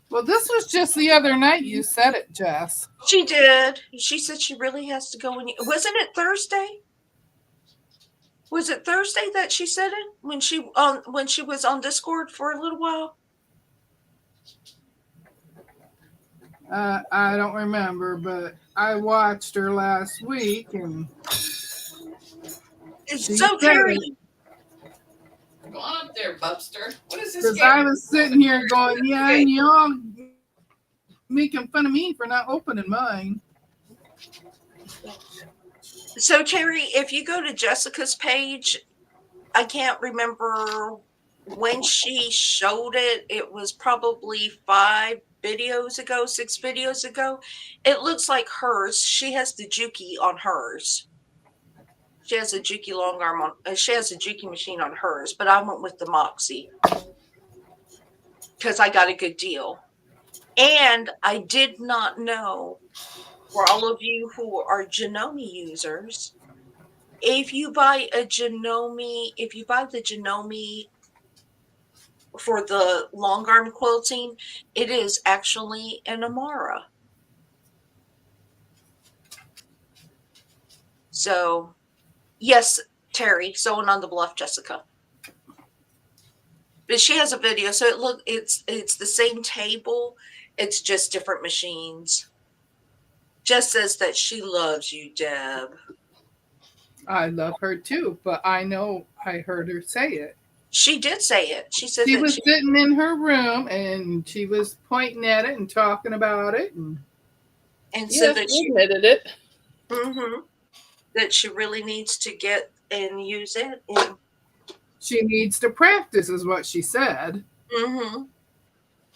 Well, this was just the other night you said it, Jess. She did. She said she really has to go. Wasn't it Thursday? Was it Thursday that she said it when she was on Discord for a little while? I don't remember, but I watched her last week, and it's so Terry. Go on up there, Bubster. What is this? Because I was sitting here going, yeah, and y'all making fun of me for not opening mine. So Terry, if you go to Jessica's page, I can't remember when she showed it. It was probably 5 videos ago, 6 videos ago. It looks like hers. She has the Juki on hers. She has a Juki long arm on. She has a Juki machine on hers, but I went with the Moxie because I got a good deal. And I did not know, for all of you who are Janome users, if you buy the Janome for the long arm quilting, it is actually an Amara. So, yes, Terry, sewing on the bluff, Jessica. But she has a video, so it's the same table, it's just different machines. Jess says that she loves you, Deb. I love her too, but I know I heard her say it. She did say it. She said she that was sitting in her room and she was pointing at it and talking about it, and so that she admitted it. Mm-hmm. That she really needs to get and use it. And she needs to practice, is what she said. Mm-hmm.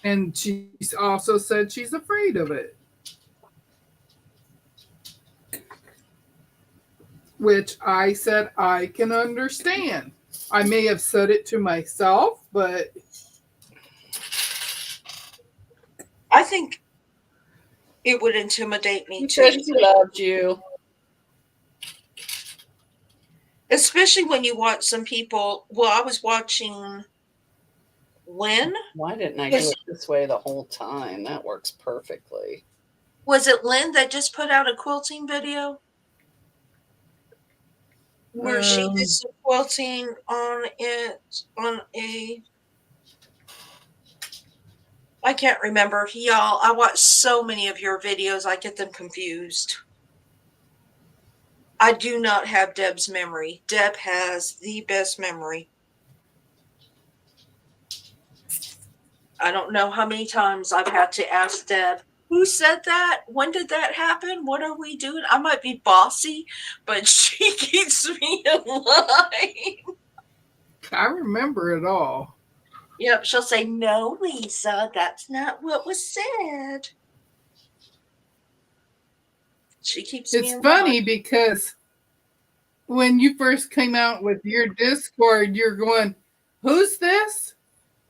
And she also said she's afraid of it. Which I said I can understand. I may have said it to myself, but I think it would intimidate me too. Because she loved you. Especially when you watch some people. Well, I was watching Lynn. Why didn't I do it this way the whole time? That works perfectly. Was it Lynn that just put out a quilting video? Where she did some quilting on I can't remember. Y'all, I watch so many of your videos, I get them confused. I do not have Deb's memory. Deb has the best memory. I don't know how many times I've had to ask Deb, who said that? When did that happen? What are we doing? I might be bossy, but she keeps me in line. I remember it all. Yep, she'll say, no, Lisa, that's not what was said. She keeps me in line. It's funny because when you first came out with your Discord, you're going, who's this?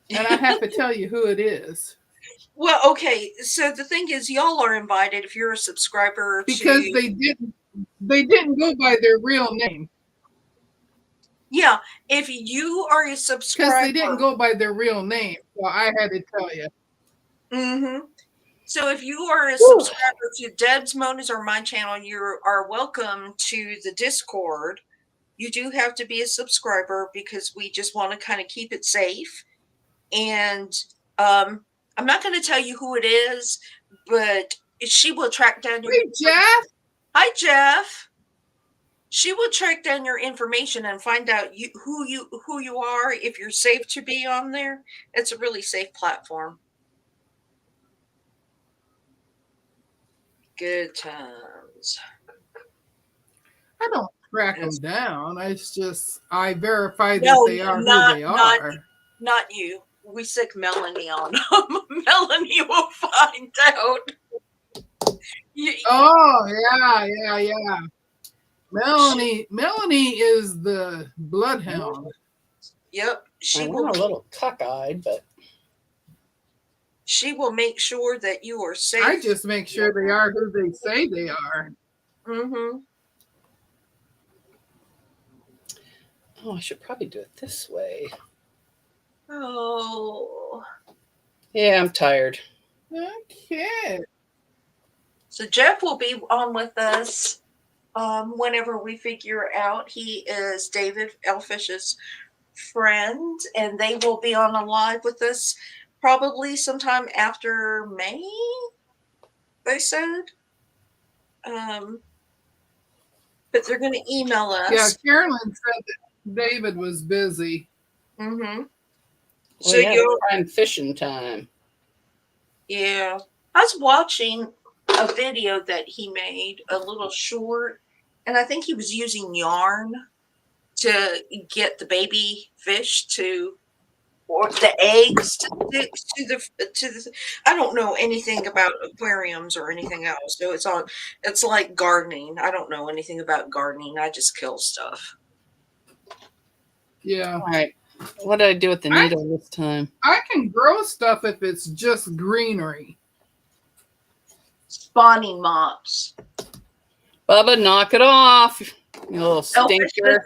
And I have to tell you who it is. Well, okay, so the thing is, y'all are invited if you're a subscriber. Because they didn't go by their real name. Yeah, if you are a subscriber. Because they didn't go by their real name, so I had to tell you. Mm-hmm. So if you are a subscriber to Deb's, Mona's, or my channel, you are welcome to the Discord. You do have to be a subscriber because we just want to kind of keep it safe. And I'm not going to tell you who it is, but she will track down your. Hey, Jeff. Hi, Jeff. She will track down your information and find out who you are, if you're safe to be on there. It's a really safe platform. Good times. I don't track them down. It's just I verify that they are who they are. Not you. We sick Melanie on them. Melanie will find out. Yeah. Melanie is the bloodhound. Yep. She was a little cockeyed, but she will make sure that you are safe. I just make sure they are who they say they are. Mm-hmm. Oh, I should probably do it this way. Oh. Yeah, I'm tired. Okay. So Jeff will be on with us whenever we figure out. He is David Elfish's friend, and they will be on a live with us probably sometime after May, they said. But they're going to email us. Yeah, Carolyn said that David was busy. Mm-hmm. So you're on fishing time. Yeah. I was watching a video that he made, a little short, and I think he was using yarn to get the baby fish to, or the eggs to the. I don't know anything about aquariums or anything else. So it's like gardening. I don't know anything about gardening. I just kill stuff. Yeah. All right. What did I do with the needle this time? I can grow stuff if it's just greenery. Spawning mops. Bubba, knock it off, you little stinker.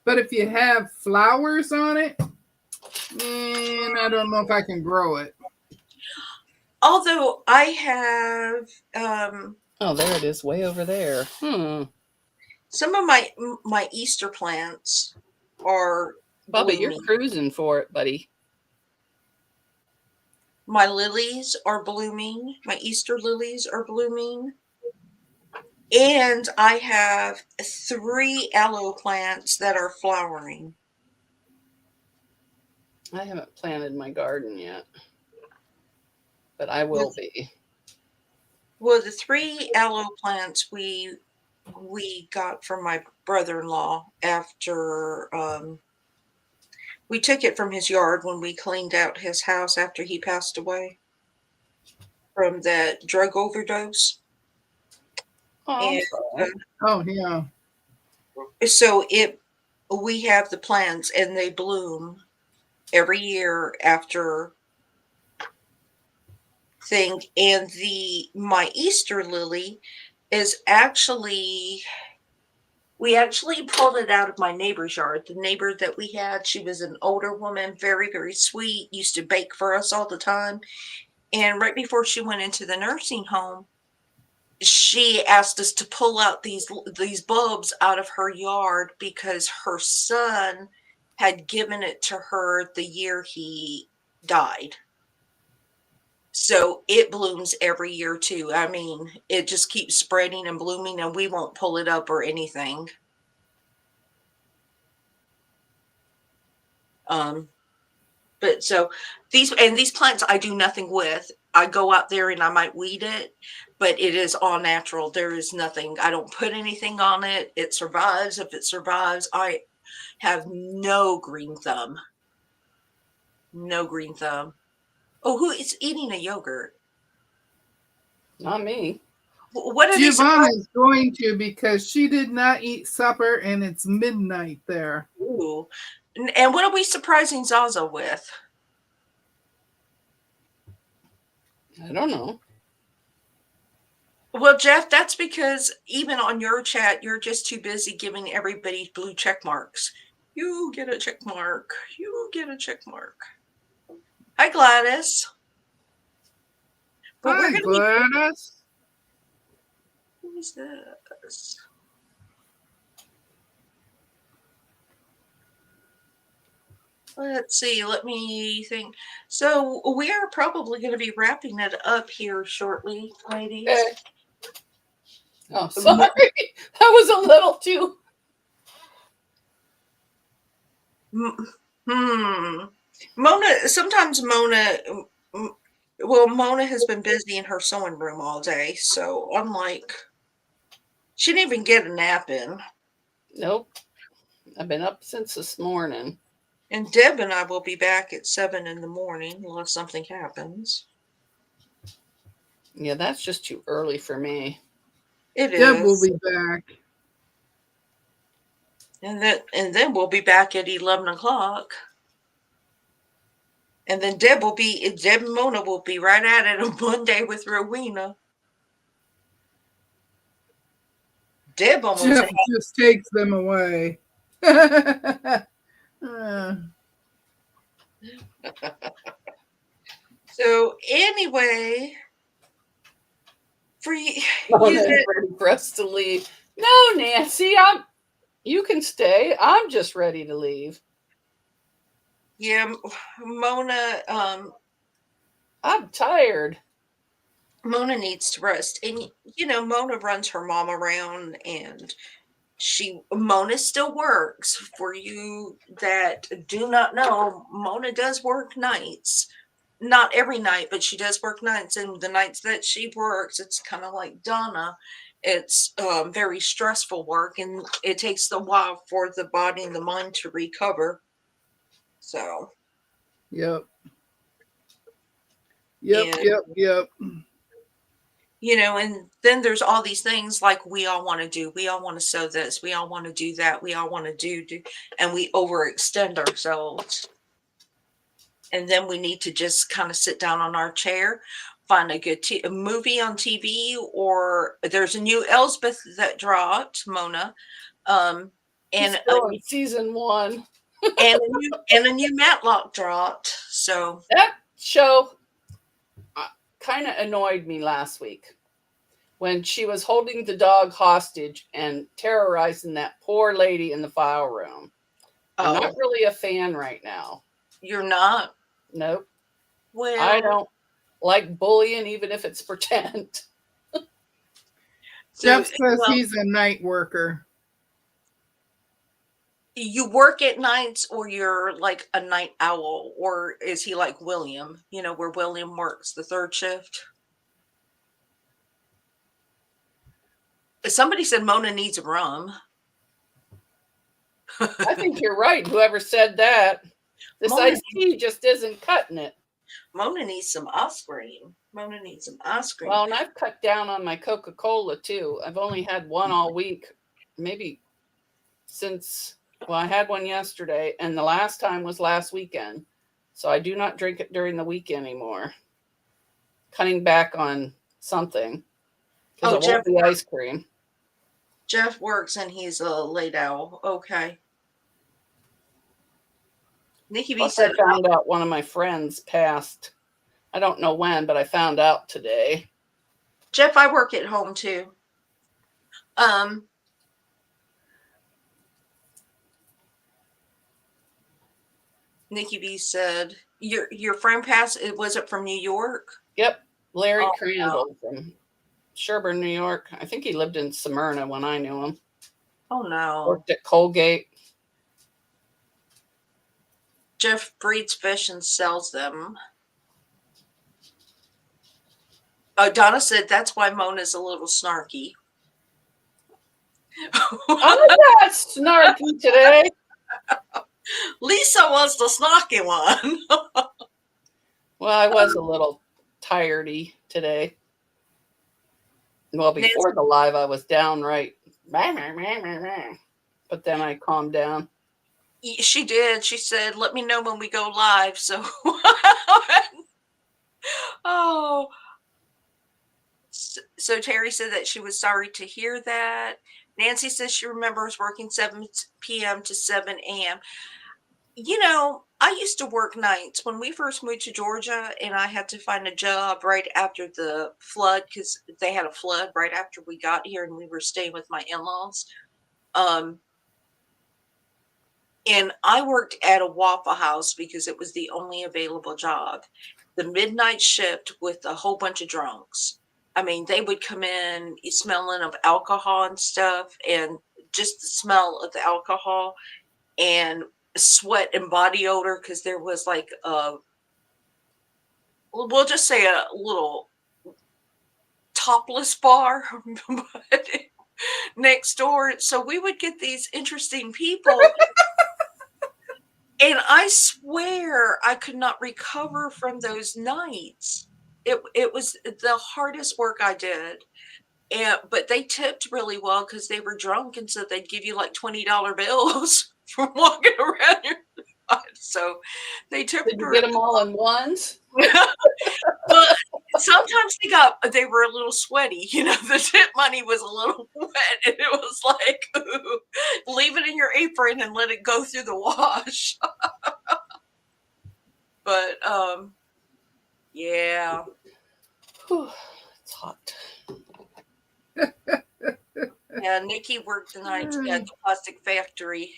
But if you have flowers on it, I don't know if I can grow it. Although I have oh, there it is, way over there. Some of my Easter plants are Bubba, blooming. you're cruising for it, buddy. My lilies are blooming. My Easter lilies are blooming. And I have 3 aloe plants that are flowering. I haven't planted my garden yet, but I will be. Well, the 3 aloe plants we got from my brother-in-law after we took it from his yard when we cleaned out his house after he passed away from that drug overdose. Oh, and, yeah. So we have the plants and they bloom every year after thing. And my Easter lily is actually, we actually pulled it out of my neighbor's yard. The neighbor that we had, she was an older woman, very, very sweet, used to bake for us all the time. And right before she went into the nursing home, she asked us to pull out these bulbs out of her yard because her son had given it to her the year he died. So it blooms every year too. I mean, it just keeps spreading and blooming, and we won't pull it up or anything. But so these plants I do nothing with. I go out there and I might weed it, but it is all natural. There is nothing. I don't put anything on it. It survives. If it survives, I have no green thumb. No green thumb. Oh, who is eating a yogurt? Not me. What are Giovanna is going to, because she did not eat supper and it's midnight there. Ooh. And what are we surprising Zaza with? I don't know. Well, Jeff, that's because even on your chat, you're just too busy giving everybody blue check marks. You get a check mark. You get a check mark. Hi, Gladys. But hi, Gladys. Who's this? Let's see. Let me think. So we are probably going to be wrapping it up here shortly, ladies. Oh, sorry. That was a little too. Mona. Sometimes Mona. Well, Mona has been busy in her sewing room all day, so I'm like, she didn't even get a nap in. Nope. I've been up since this morning. And Deb and I will be back at 7 in the morning unless something happens. Yeah, that's just too early for me. It is. Deb will be back. And then we'll be back at 11 o'clock. And then Deb and Mona will be right at it on Monday with Rowena. Deb almost Jeff just takes them away. So anyway, for you, ready for us to leave. No, Nancy, you can stay. I'm just ready to leave. Yeah, Mona. I'm tired. Mona needs to rest, and Mona runs her mom around, and Mona still works. For you that do not know, Mona does work nights. Not every night, but she does work nights, and the nights that she works, it's kind of like Donna. It's very stressful work, and it takes a while for the body and the mind to recover. So, Yep. and and then there's all these things like we all want to do. We all want to sew this. We all want to do that. We all want to do, and we overextend ourselves. And then we need to just kind of sit down on our chair, find a good a movie on TV, or there's a new Elsbeth that dropped, Mona, and still in season 1. and a new Matlock dropped. So that show kind of annoyed me last week when she was holding the dog hostage and terrorizing that poor lady in the file room. I'm not really a fan right now. You're not? Nope. Well, I don't like bullying, even if it's pretend. Jeff says he's a night worker. You work at nights, or you're like a night owl, or is he like William, where William works the third shift? Somebody said Mona needs a rum. I think you're right. Whoever said that. This iced tea just isn't cutting it. Mona needs some ice cream. Well, and I've cut down on my Coca-Cola too. I've only had one all week, maybe since, I had one yesterday, and the last time was last weekend. So I do not drink it during the week anymore. Cutting back on something. Because it won't be ice cream. Jeff works and he's a late owl. Okay. Nikki B said, I found out one of my friends passed. I don't know when, but I found out today. Jeff, I work at home too. Nikki B said, your friend passed. Was it from New York? Yep. Larry Crandall from Sherburne, New York. I think he lived in Smyrna when I knew him. Oh, no. Worked at Colgate. Jeff breeds fish and sells them. Donna said that's why Mona's a little snarky. I'm not snarky today. Lisa was the snarky one. Well, I was a little tiredy today. Well, before the live, I was downright. But then I calmed down. She did. She said, let me know when we go live. So, So Terry said that she was sorry to hear that. Nancy says she remembers working 7 p.m. to 7 a.m. I used to work nights when we first moved to Georgia, and I had to find a job right after the flood because they had a flood right after we got here, and we were staying with my in-laws. And I worked at a Waffle House because it was the only available job. The midnight shift with a whole bunch of drunks. I mean, they would come in smelling of alcohol and stuff, and just the smell of the alcohol and sweat and body odor, because there was like we'll just say a little topless bar next door. So we would get these interesting people. And I swear I could not recover from those nights. It was the hardest work I did. But they tipped really well because they were drunk, and so they'd give you like $20 bills for walking around your spot. So they tipped. Did you get them all in ones? Well, sometimes they were a little sweaty. The tip money was a little wet, and it was like, ooh, leave it in your apron and let it go through the wash. But yeah. Whew, it's hot. Yeah, Nikki worked the night at the plastic factory.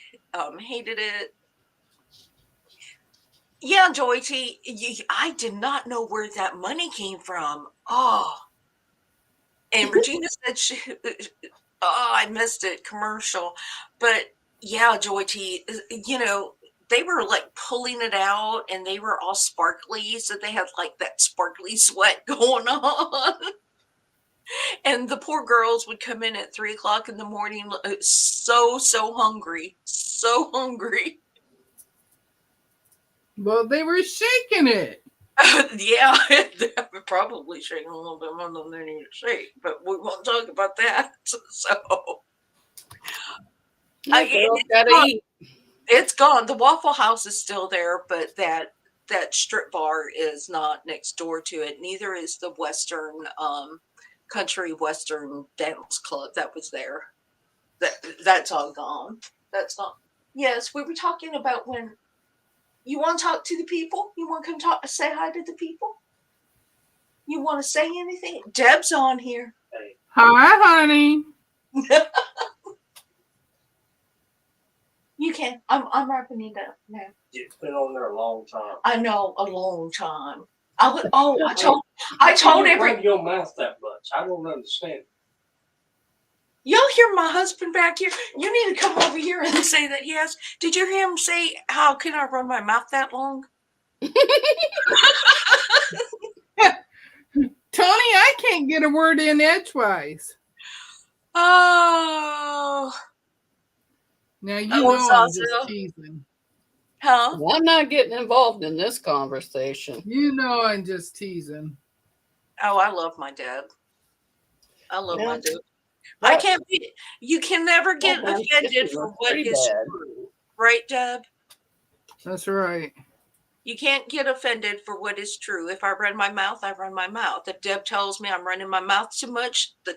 Hated it. Yeah, Joy T, I did not know where that money came from. Oh. And Regina said I missed it, commercial. But yeah, Joy T, they were like pulling it out, and they were all sparkly. So they had like that sparkly sweat going on. And the poor girls would come in at 3:00 in the morning, so hungry, so hungry. Well, they were shaking it. Yeah, they were probably shaking a little bit more than they need to shake, but we won't talk about that. So, it's gone. The Waffle House is still there, but that strip bar is not next door to it. Neither is the Western Country Western Dance Club that was there. That's all gone. That's not. Yes, we were talking about when you want to talk to the people. You want to come say hi to the people. You want to say anything? Deb's on here. Hi, honey. You can. I'm wrapping it up now. It's been on there a long time. I know, a long time. I told everyone. Run your mouth that much. I don't understand. You'll hear my husband back here. You need to come over here and say that. Yes. Did you hear him say, "How can I run my mouth that long?" Tony, I can't get a word in edgewise. Oh. Now you know I'm just teasing. Huh? Well, I'm not getting involved in this conversation. You know I'm just teasing. Oh, I love my dad. I love my dad. I can't be. You can never get offended for what is true, right, Deb? That's right. You can't get offended for what is true. If I run my mouth, I run my mouth. If Deb tells me I'm running my mouth too much, the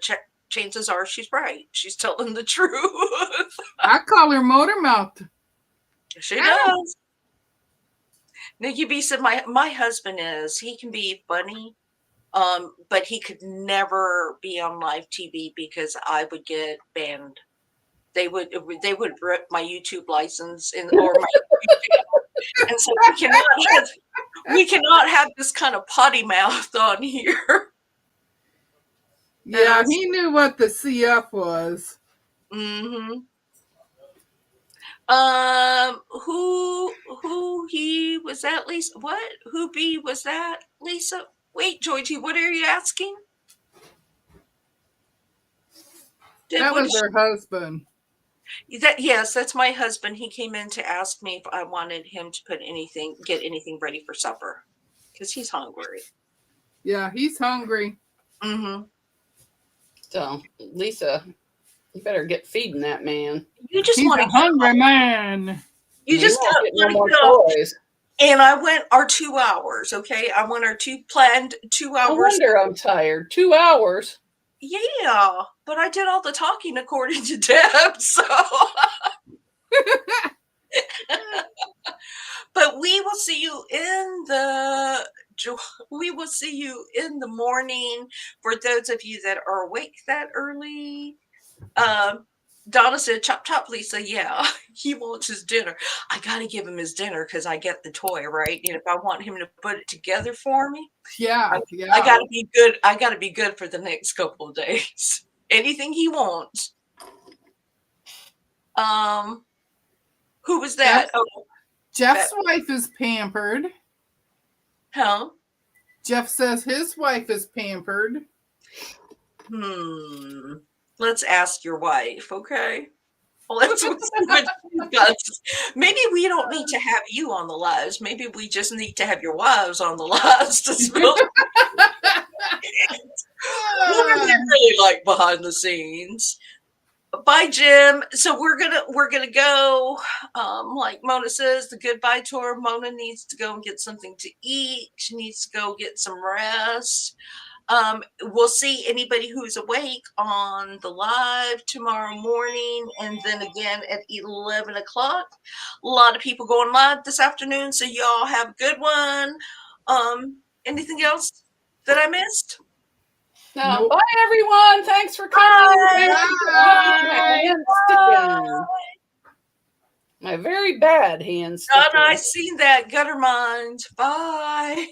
chances are she's right. She's telling the truth. I call her motor mouth. She does. Nikki B said my husband he can be funny, but he could never be on live TV because I would get banned. They would rip my YouTube license or my YouTube, and so we cannot have this kind of potty mouth on here. Yeah, he knew what the CF was. Mm-hmm. Who he was that, Lisa? What? Who be was that, Lisa? Wait, Georgie, what are you asking? That was her husband. Yes, that's my husband. He came in to ask me if I wanted him to get anything ready for supper because he's hungry. Yeah, he's hungry. Mm-hmm. So, Lisa, you better get feeding that man. You just want a hungry man. You just got no more toys. And I went our 2 hours. Okay, I went our planned 2 hours. No wonder I'm tired. 2 hours. Yeah, but I did all the talking according to Deb, so. But we will see you in the morning for those of you that are awake that early. Donna said, "Chop, chop, Lisa." Yeah, he wants his dinner. I got to give him his dinner because I get the toy, right? And if I want him to put it together for me, I got to be good. I got to be good for the next couple of days. Anything he wants. Who was that? Jeff's wife is pampered. Huh? Jeff says his wife is pampered. Let's ask your wife, okay? Let's see what she's got. Maybe we don't need to have you on the lives. Maybe we just need to have your wives on the lives to spill. What are they really like behind the scenes? Bye, Jim. So we're gonna go. Like Mona says, the goodbye tour. Mona needs to go and get something to eat. She needs to go get some rest. We'll see anybody who's awake on the live tomorrow morning, and then again at 11 o'clock. A lot of people going live this afternoon, so y'all have a good one. Anything else that I missed? No. Nope. Bye, everyone. Thanks for coming. Bye. Bye. My very bad hand sticking. I seen that gutter mind. Bye.